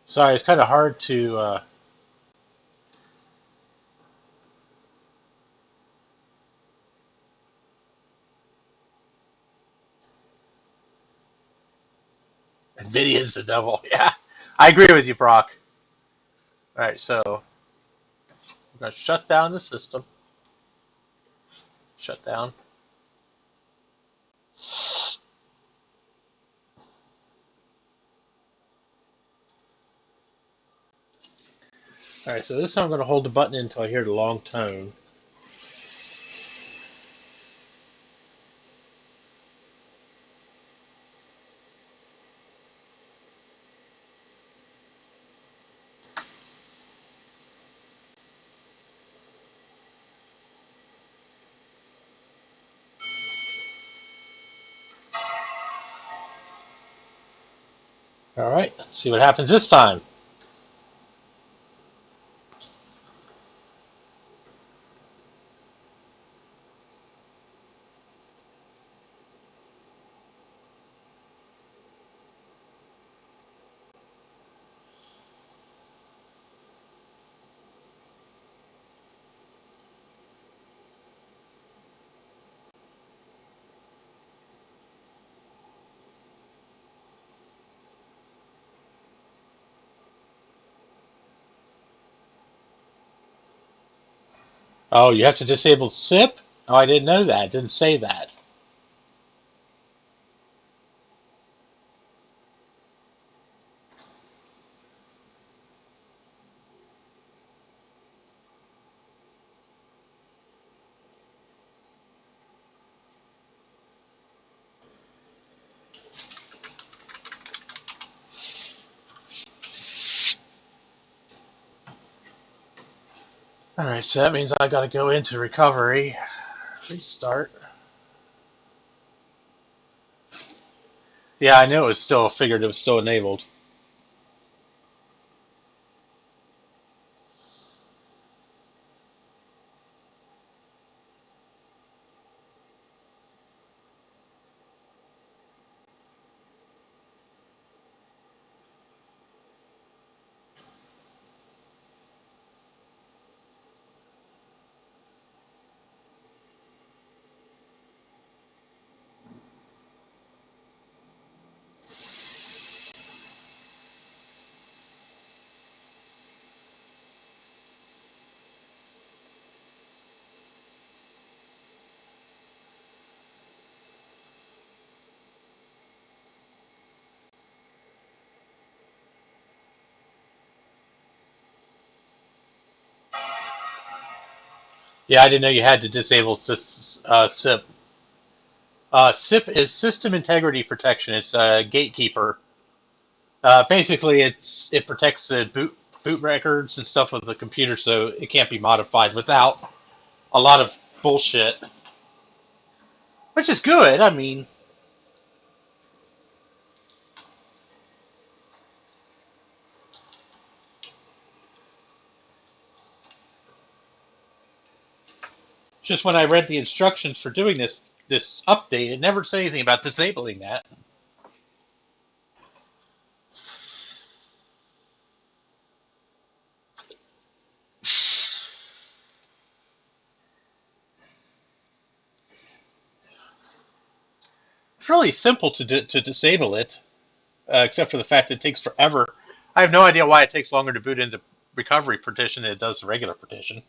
Speaker 1: Sorry, it's kind of hard to. Nvidia's the devil. Yeah, I agree with you, Brock. All right, so we're gonna shut down the system. Shut down. All right, so this time I'm gonna hold the button until I hear the long tone. All right, let's see what happens this time. Oh, you have to disable SIP? Oh, I didn't know that. It didn't say that. Alright, so that means I gotta go into recovery, restart. Yeah, I knew it was still, figured it was still enabled. Yeah, I didn't know you had to disable SIP. SIP is System Integrity Protection. It's a gatekeeper. Basically, it protects the boot records and stuff of the computer, so it can't be modified without a lot of bullshit, which is good. I mean, just when I read the instructions for doing this update, it never said anything about disabling that. It's really simple to disable it, except for the fact that it takes forever. I have no idea why it takes longer to boot into recovery partition than it does the regular partition.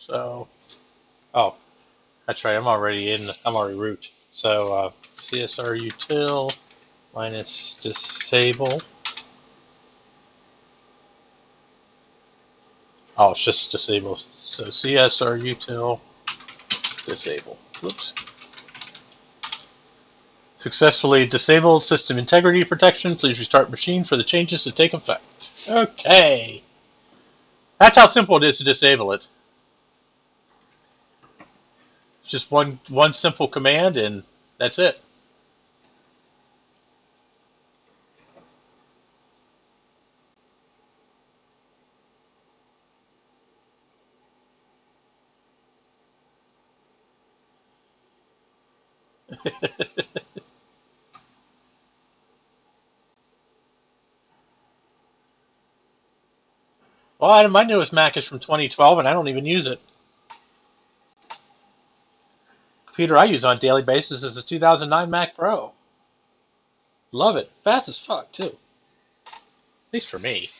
Speaker 1: So, oh, that's right. I'm already root. So CSR util minus disable. Oh, it's just disable. So CSR util disable. Whoops. Successfully disabled system integrity protection. Please restart machine for the changes to take effect. Okay. That's how simple it is to disable it. Just one simple command and that's it. Well, my newest Mac is from 2012 and I don't even use it. Computer I use on a daily basis is a 2009 Mac Pro. Love it. Fast as fuck, too. At least for me.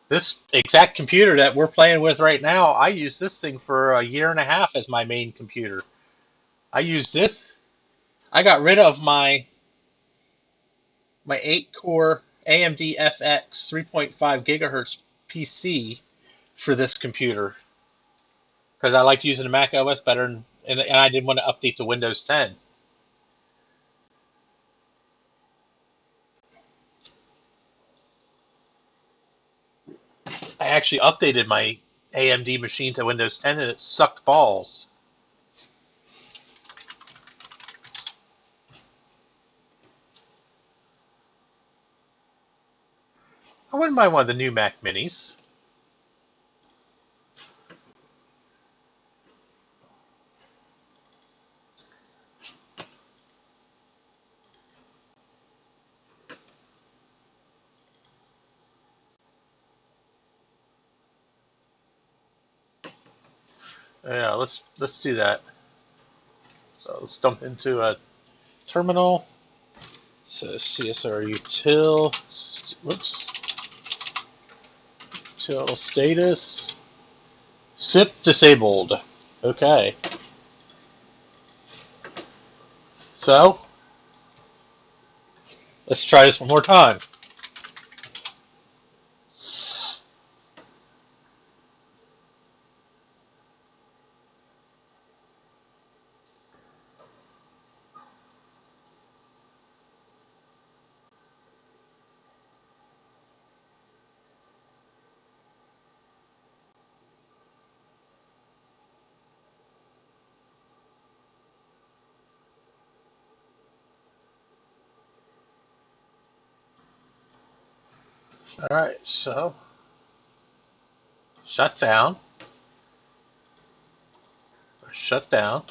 Speaker 1: This exact computer that we're playing with right now, I use this thing for a year and a half as my main computer. I use this. I got rid of my 8-core AMD FX 3.5 gigahertz PC for this computer because I liked using the Mac OS better, and I didn't want to update to Windows 10. actually updated my AMD machine to Windows 10 and it sucked balls. I wouldn't mind one of the new Mac Minis. Yeah, let's do that. So let's dump into a terminal. So CSR util, whoops, util status, SIP disabled. Okay. So let's try this one more time. All right, so shut down. Shut down.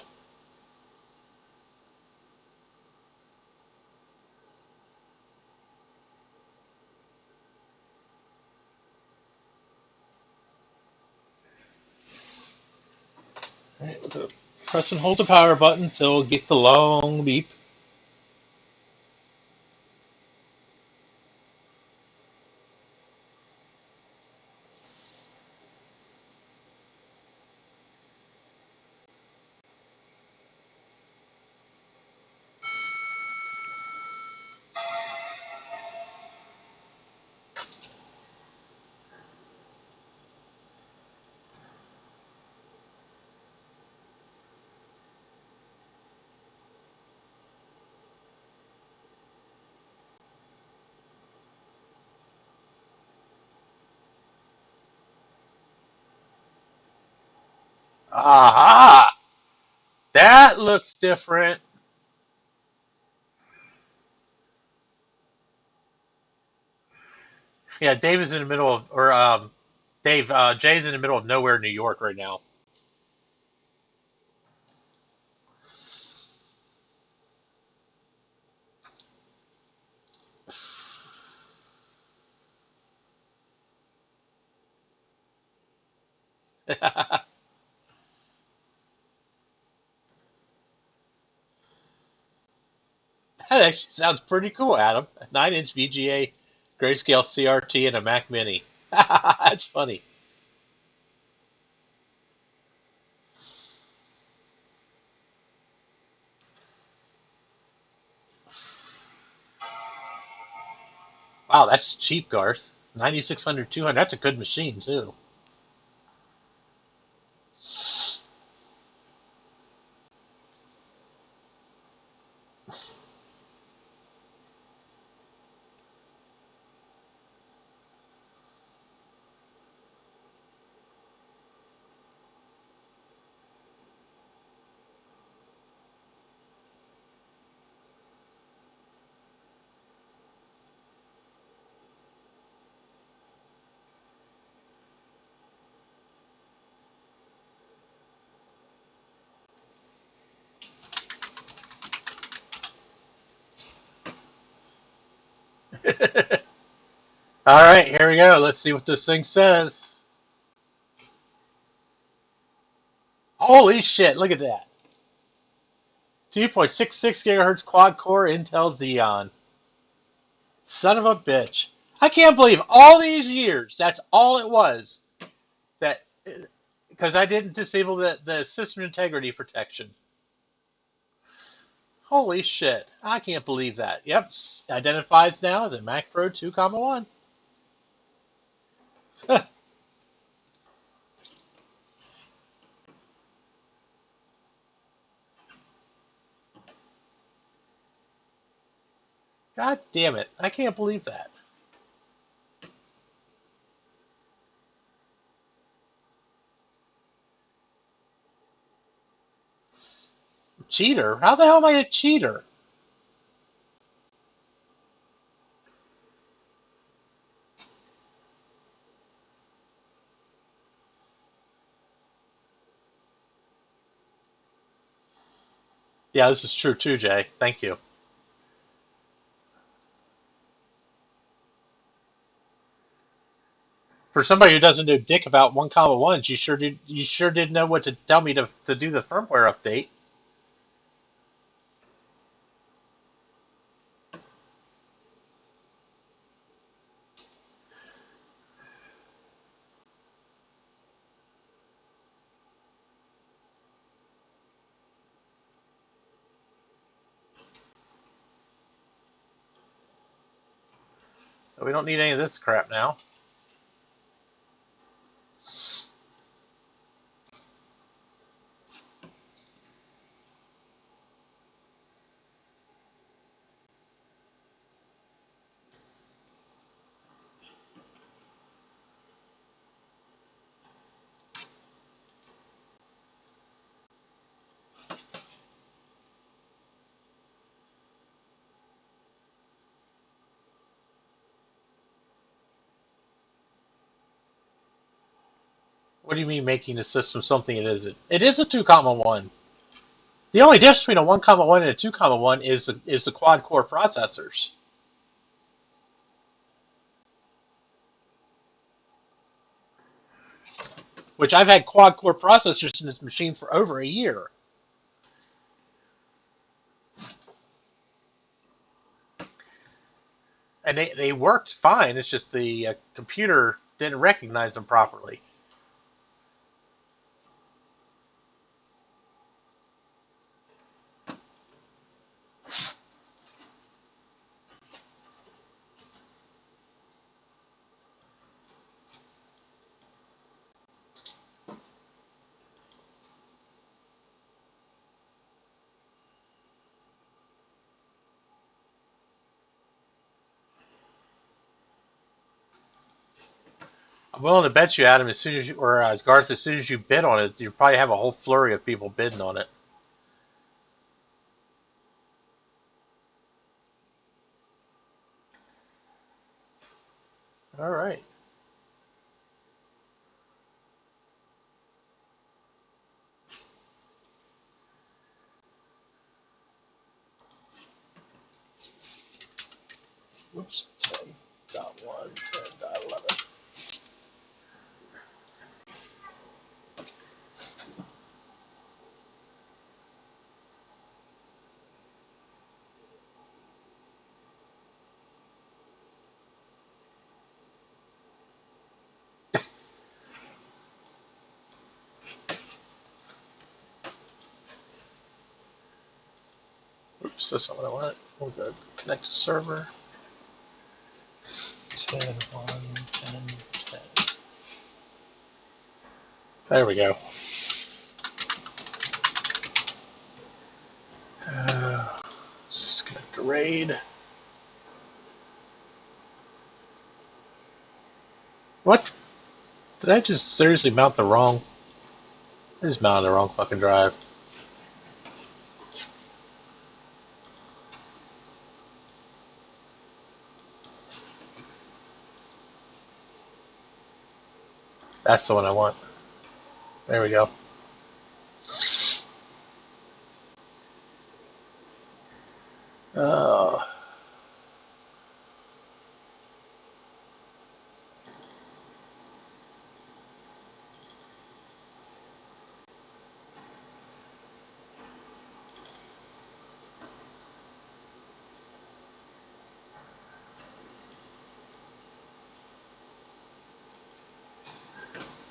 Speaker 1: All right, press and hold the power button until we get the long beep. Aha! That looks different. Yeah, Dave is in the middle of, or Dave, Jay's in the middle of nowhere, New York right now. That actually sounds pretty cool, Adam. A 9-inch VGA grayscale CRT and a Mac Mini. That's funny. Wow, that's cheap, Garth. 9600, 200. That's a good machine, too. All right, here we go. Let's see what this thing says. Holy shit, look at that. 2.66 gigahertz quad core Intel Xeon. Son of a bitch. I can't believe all these years, that's all it was. That because I didn't disable the system integrity protection. Holy shit. I can't believe that. Yep, identifies now as a Mac Pro 2.1. God damn it. I can't believe that. Cheater? How the hell am I a cheater? Yeah, this is true too, Jay. Thank you. For somebody who doesn't know dick about 1,1s, you sure did know what to tell me to do the firmware update. So we don't need any of this crap now. What do you mean making the system something it isn't? It is a 2,1. The only difference between a 1,1 and a 2,1 is the quad core processors. Which I've had quad core processors in this machine for over a year. And they worked fine. It's just the computer didn't recognize them properly. I'm willing to bet you, Adam, as soon as you, or Garth, as soon as you bid on it, you probably have a whole flurry of people bidding on it. All right. Whoops. 10.1, 10.11. Oops, that's not what I want. We'll go connect to server. 10.1, 10.10. There we go. Just connect to RAID. What? Did I just seriously mount the wrong? I just mounted the wrong fucking drive. That's the one I want. There we go. Oh.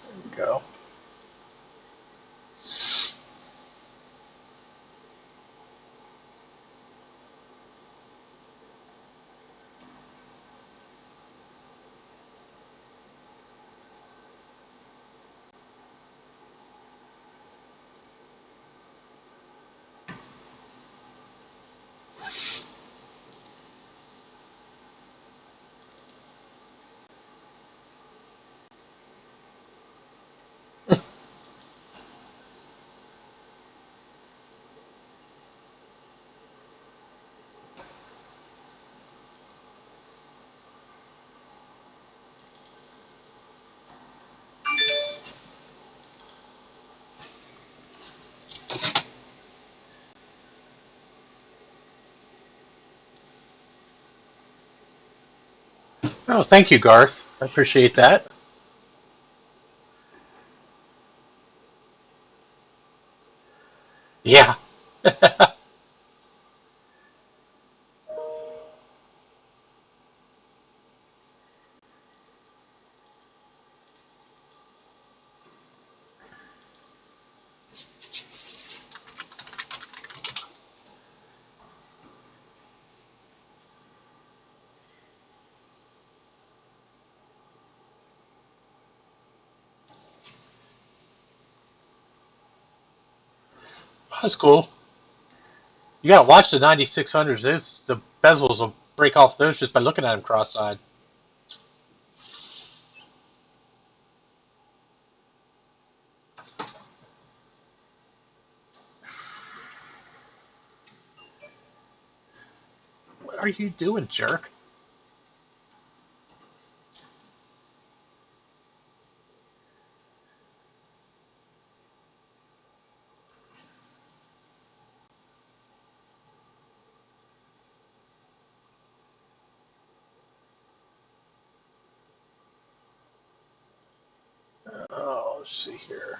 Speaker 1: There we go. Oh, thank you, Garth. I appreciate that. Yeah. That's cool. You gotta watch the 9600s. The bezels will break off those just by looking at them cross-eyed. What are you doing, jerk? Oh, let's see here.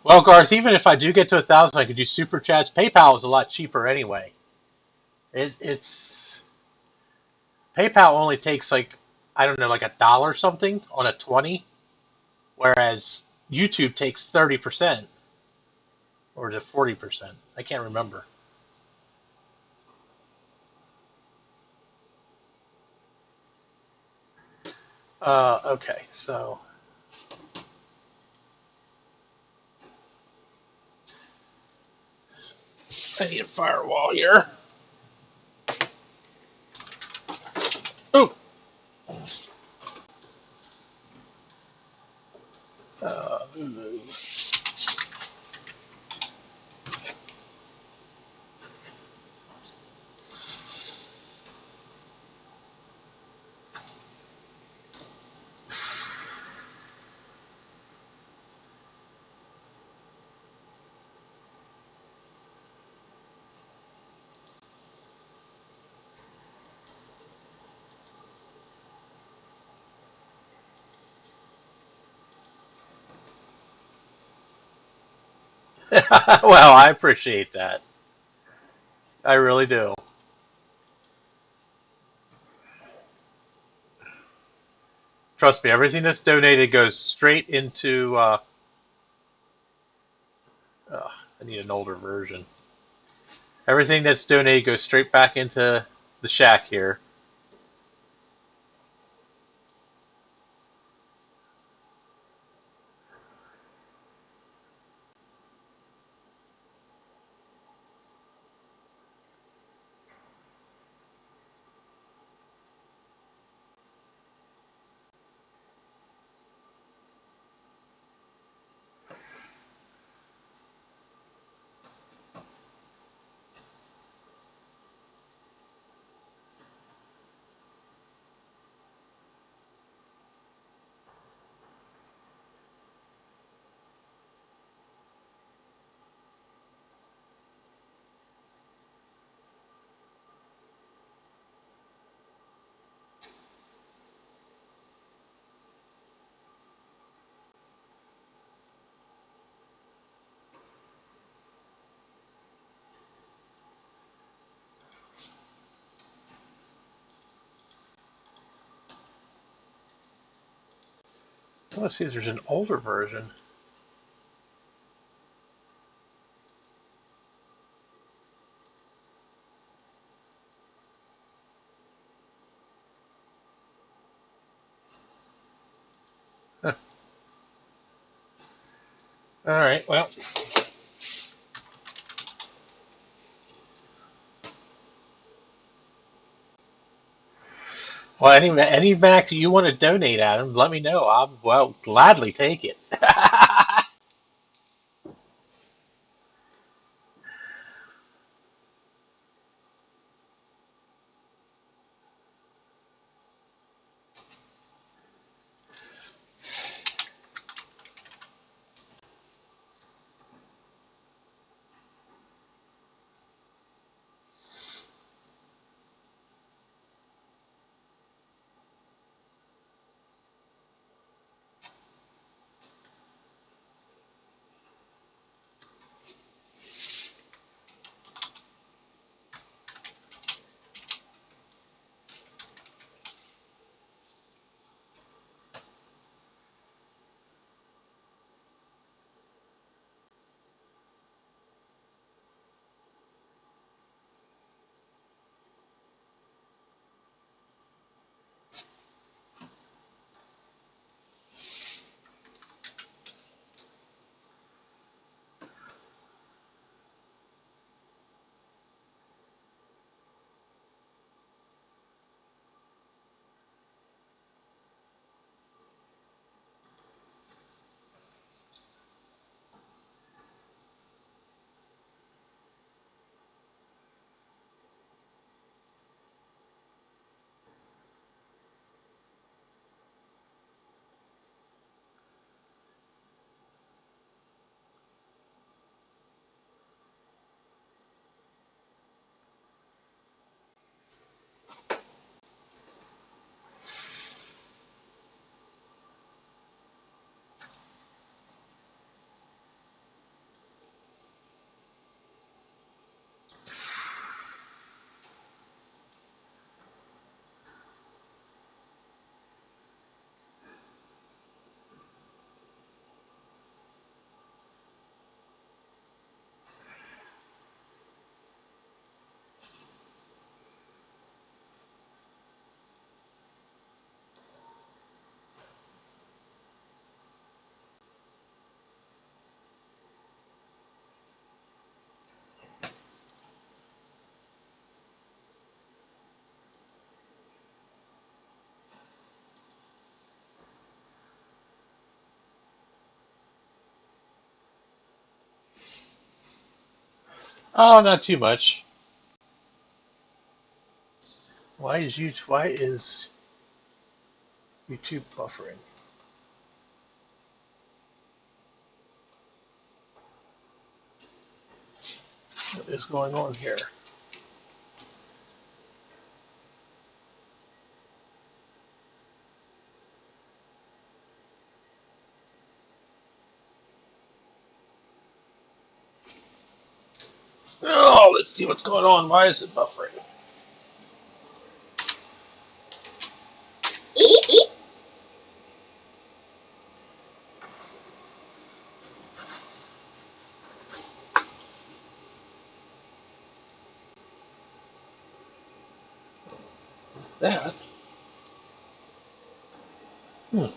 Speaker 1: Well, Garth, even if I do get to 1,000, I could do super chats. PayPal is a lot cheaper anyway. It's PayPal only takes like, I don't know, like $1 something on a 20, whereas YouTube takes 30% or to 40%. I can't remember. Okay, so I need a firewall here. Oh, uh, well, I appreciate that. I really do. Trust me, everything that's donated goes straight into. I need an older version. Everything that's donated goes straight back into the shack here. Let's see if there's an older version. Huh. All right, well, Well, any Mac you want to donate, Adam, let me know. I'll gladly take it. Oh, not too much. Why is YouTube buffering? What is going on here? Oh, let's see what's going on. Why is it buffering? That. Hmm.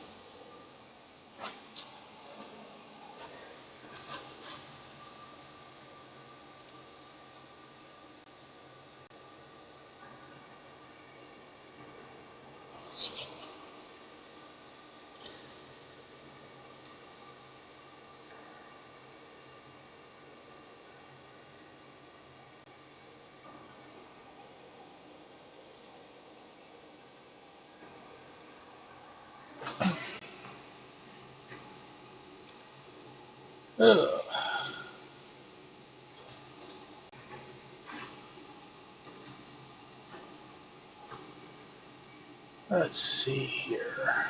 Speaker 1: Ugh. Let's see here.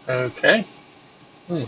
Speaker 1: Okay. Hmm.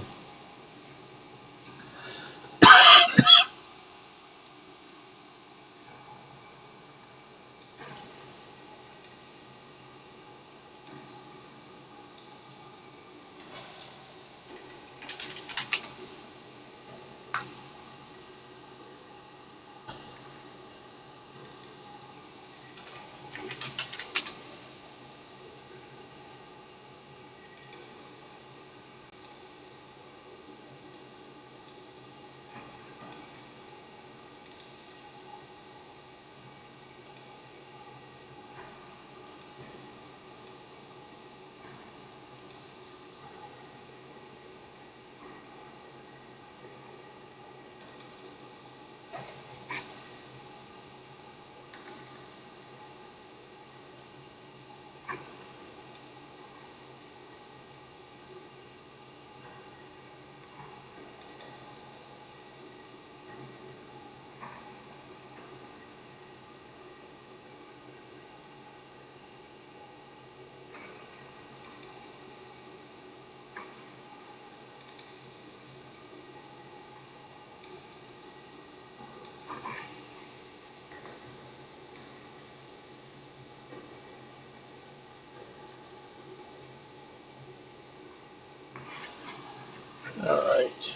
Speaker 1: All right.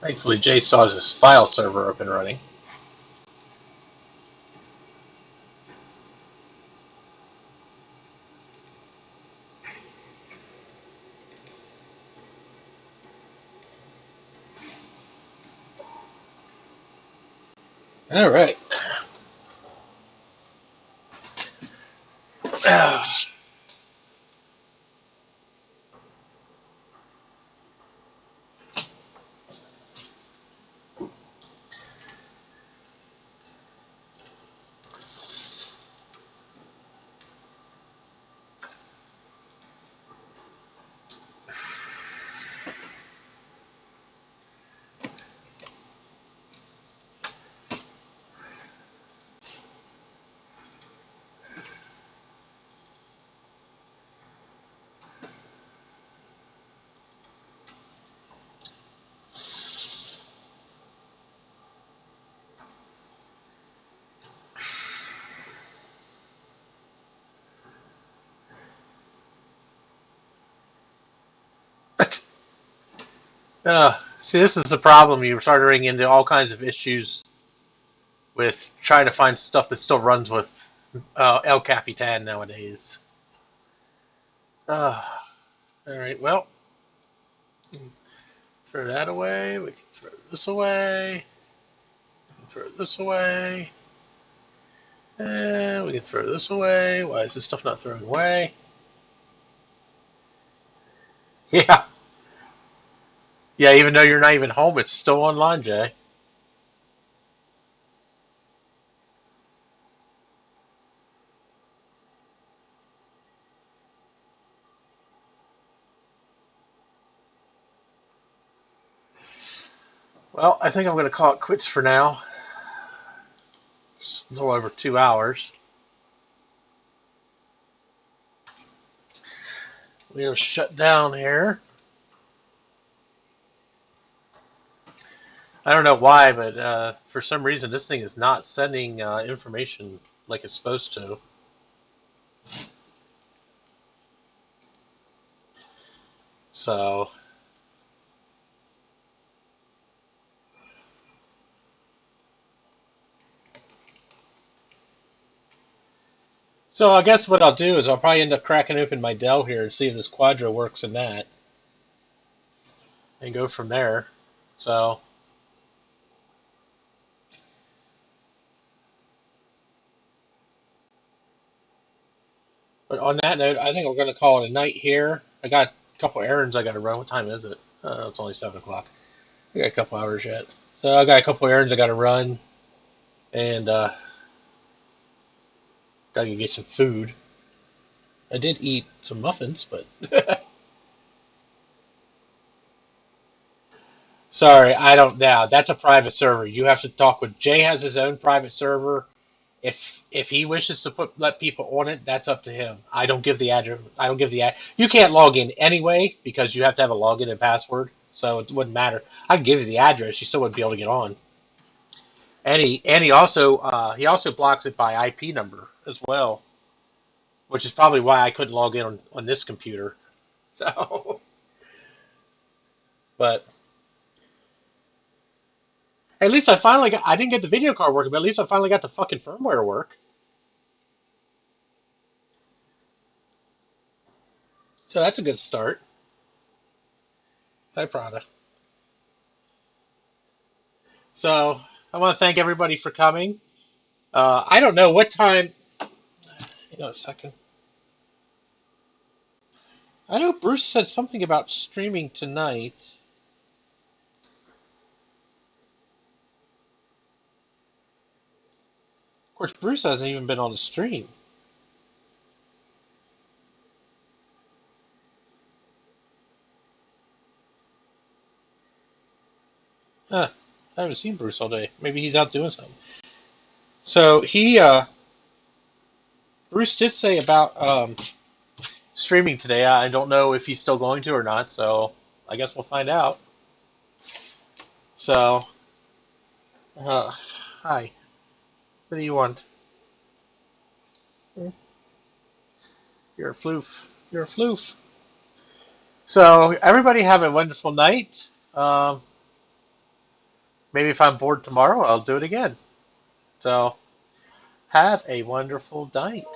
Speaker 1: Thankfully, Jay saw his file server up and running. All right. See, this is the problem. You start running into all kinds of issues with trying to find stuff that still runs with El Capitan nowadays. Uh, all right, well, throw that away. We can throw this away. Throw this away. And we can throw this away. Why is this stuff not thrown away? Yeah. Yeah, even though you're not even home, it's still online, Jay. Well, I think I'm going to call it quits for now. It's a little over 2 hours. We are shut down here. I don't know why, but for some reason this thing is not sending information like it's supposed to. So, so I guess what I'll do is I'll probably end up cracking open my Dell here and see if this Quadro works in that, and go from there. So, but on that note, I think we're going to call it a night here. I got a couple errands I got to run. What time is it? It's only 7 o'clock. I got a couple hours yet. So I got a couple errands I got to run, and got to get some food. I did eat some muffins, but sorry, I don't now. That's a private server. You have to talk with Jay has his own private server, If he wishes to let people on it, that's up to him. I don't give the address. I don't give the ad. You can't log in anyway because you have to have a login and password, so it wouldn't matter. I can give you the address. You still wouldn't be able to get on. And he also blocks it by IP number as well, which is probably why I couldn't log in on this computer. So, but at least I didn't get the video card working, but at least I finally got the fucking firmware work. So that's a good start. Hi, Prada. So I want to thank everybody for coming. I don't know what time. Hang on a second. I know Bruce said something about streaming tonight. Of course, Bruce hasn't even been on the stream. Huh. I haven't seen Bruce all day. Maybe he's out doing something. So Bruce did say about streaming today. I don't know if he's still going to or not, so I guess we'll find out. So, hi. What do you want? You're a floof. You're a floof. So, everybody have a wonderful night. Maybe if I'm bored tomorrow, I'll do it again. So, have a wonderful night.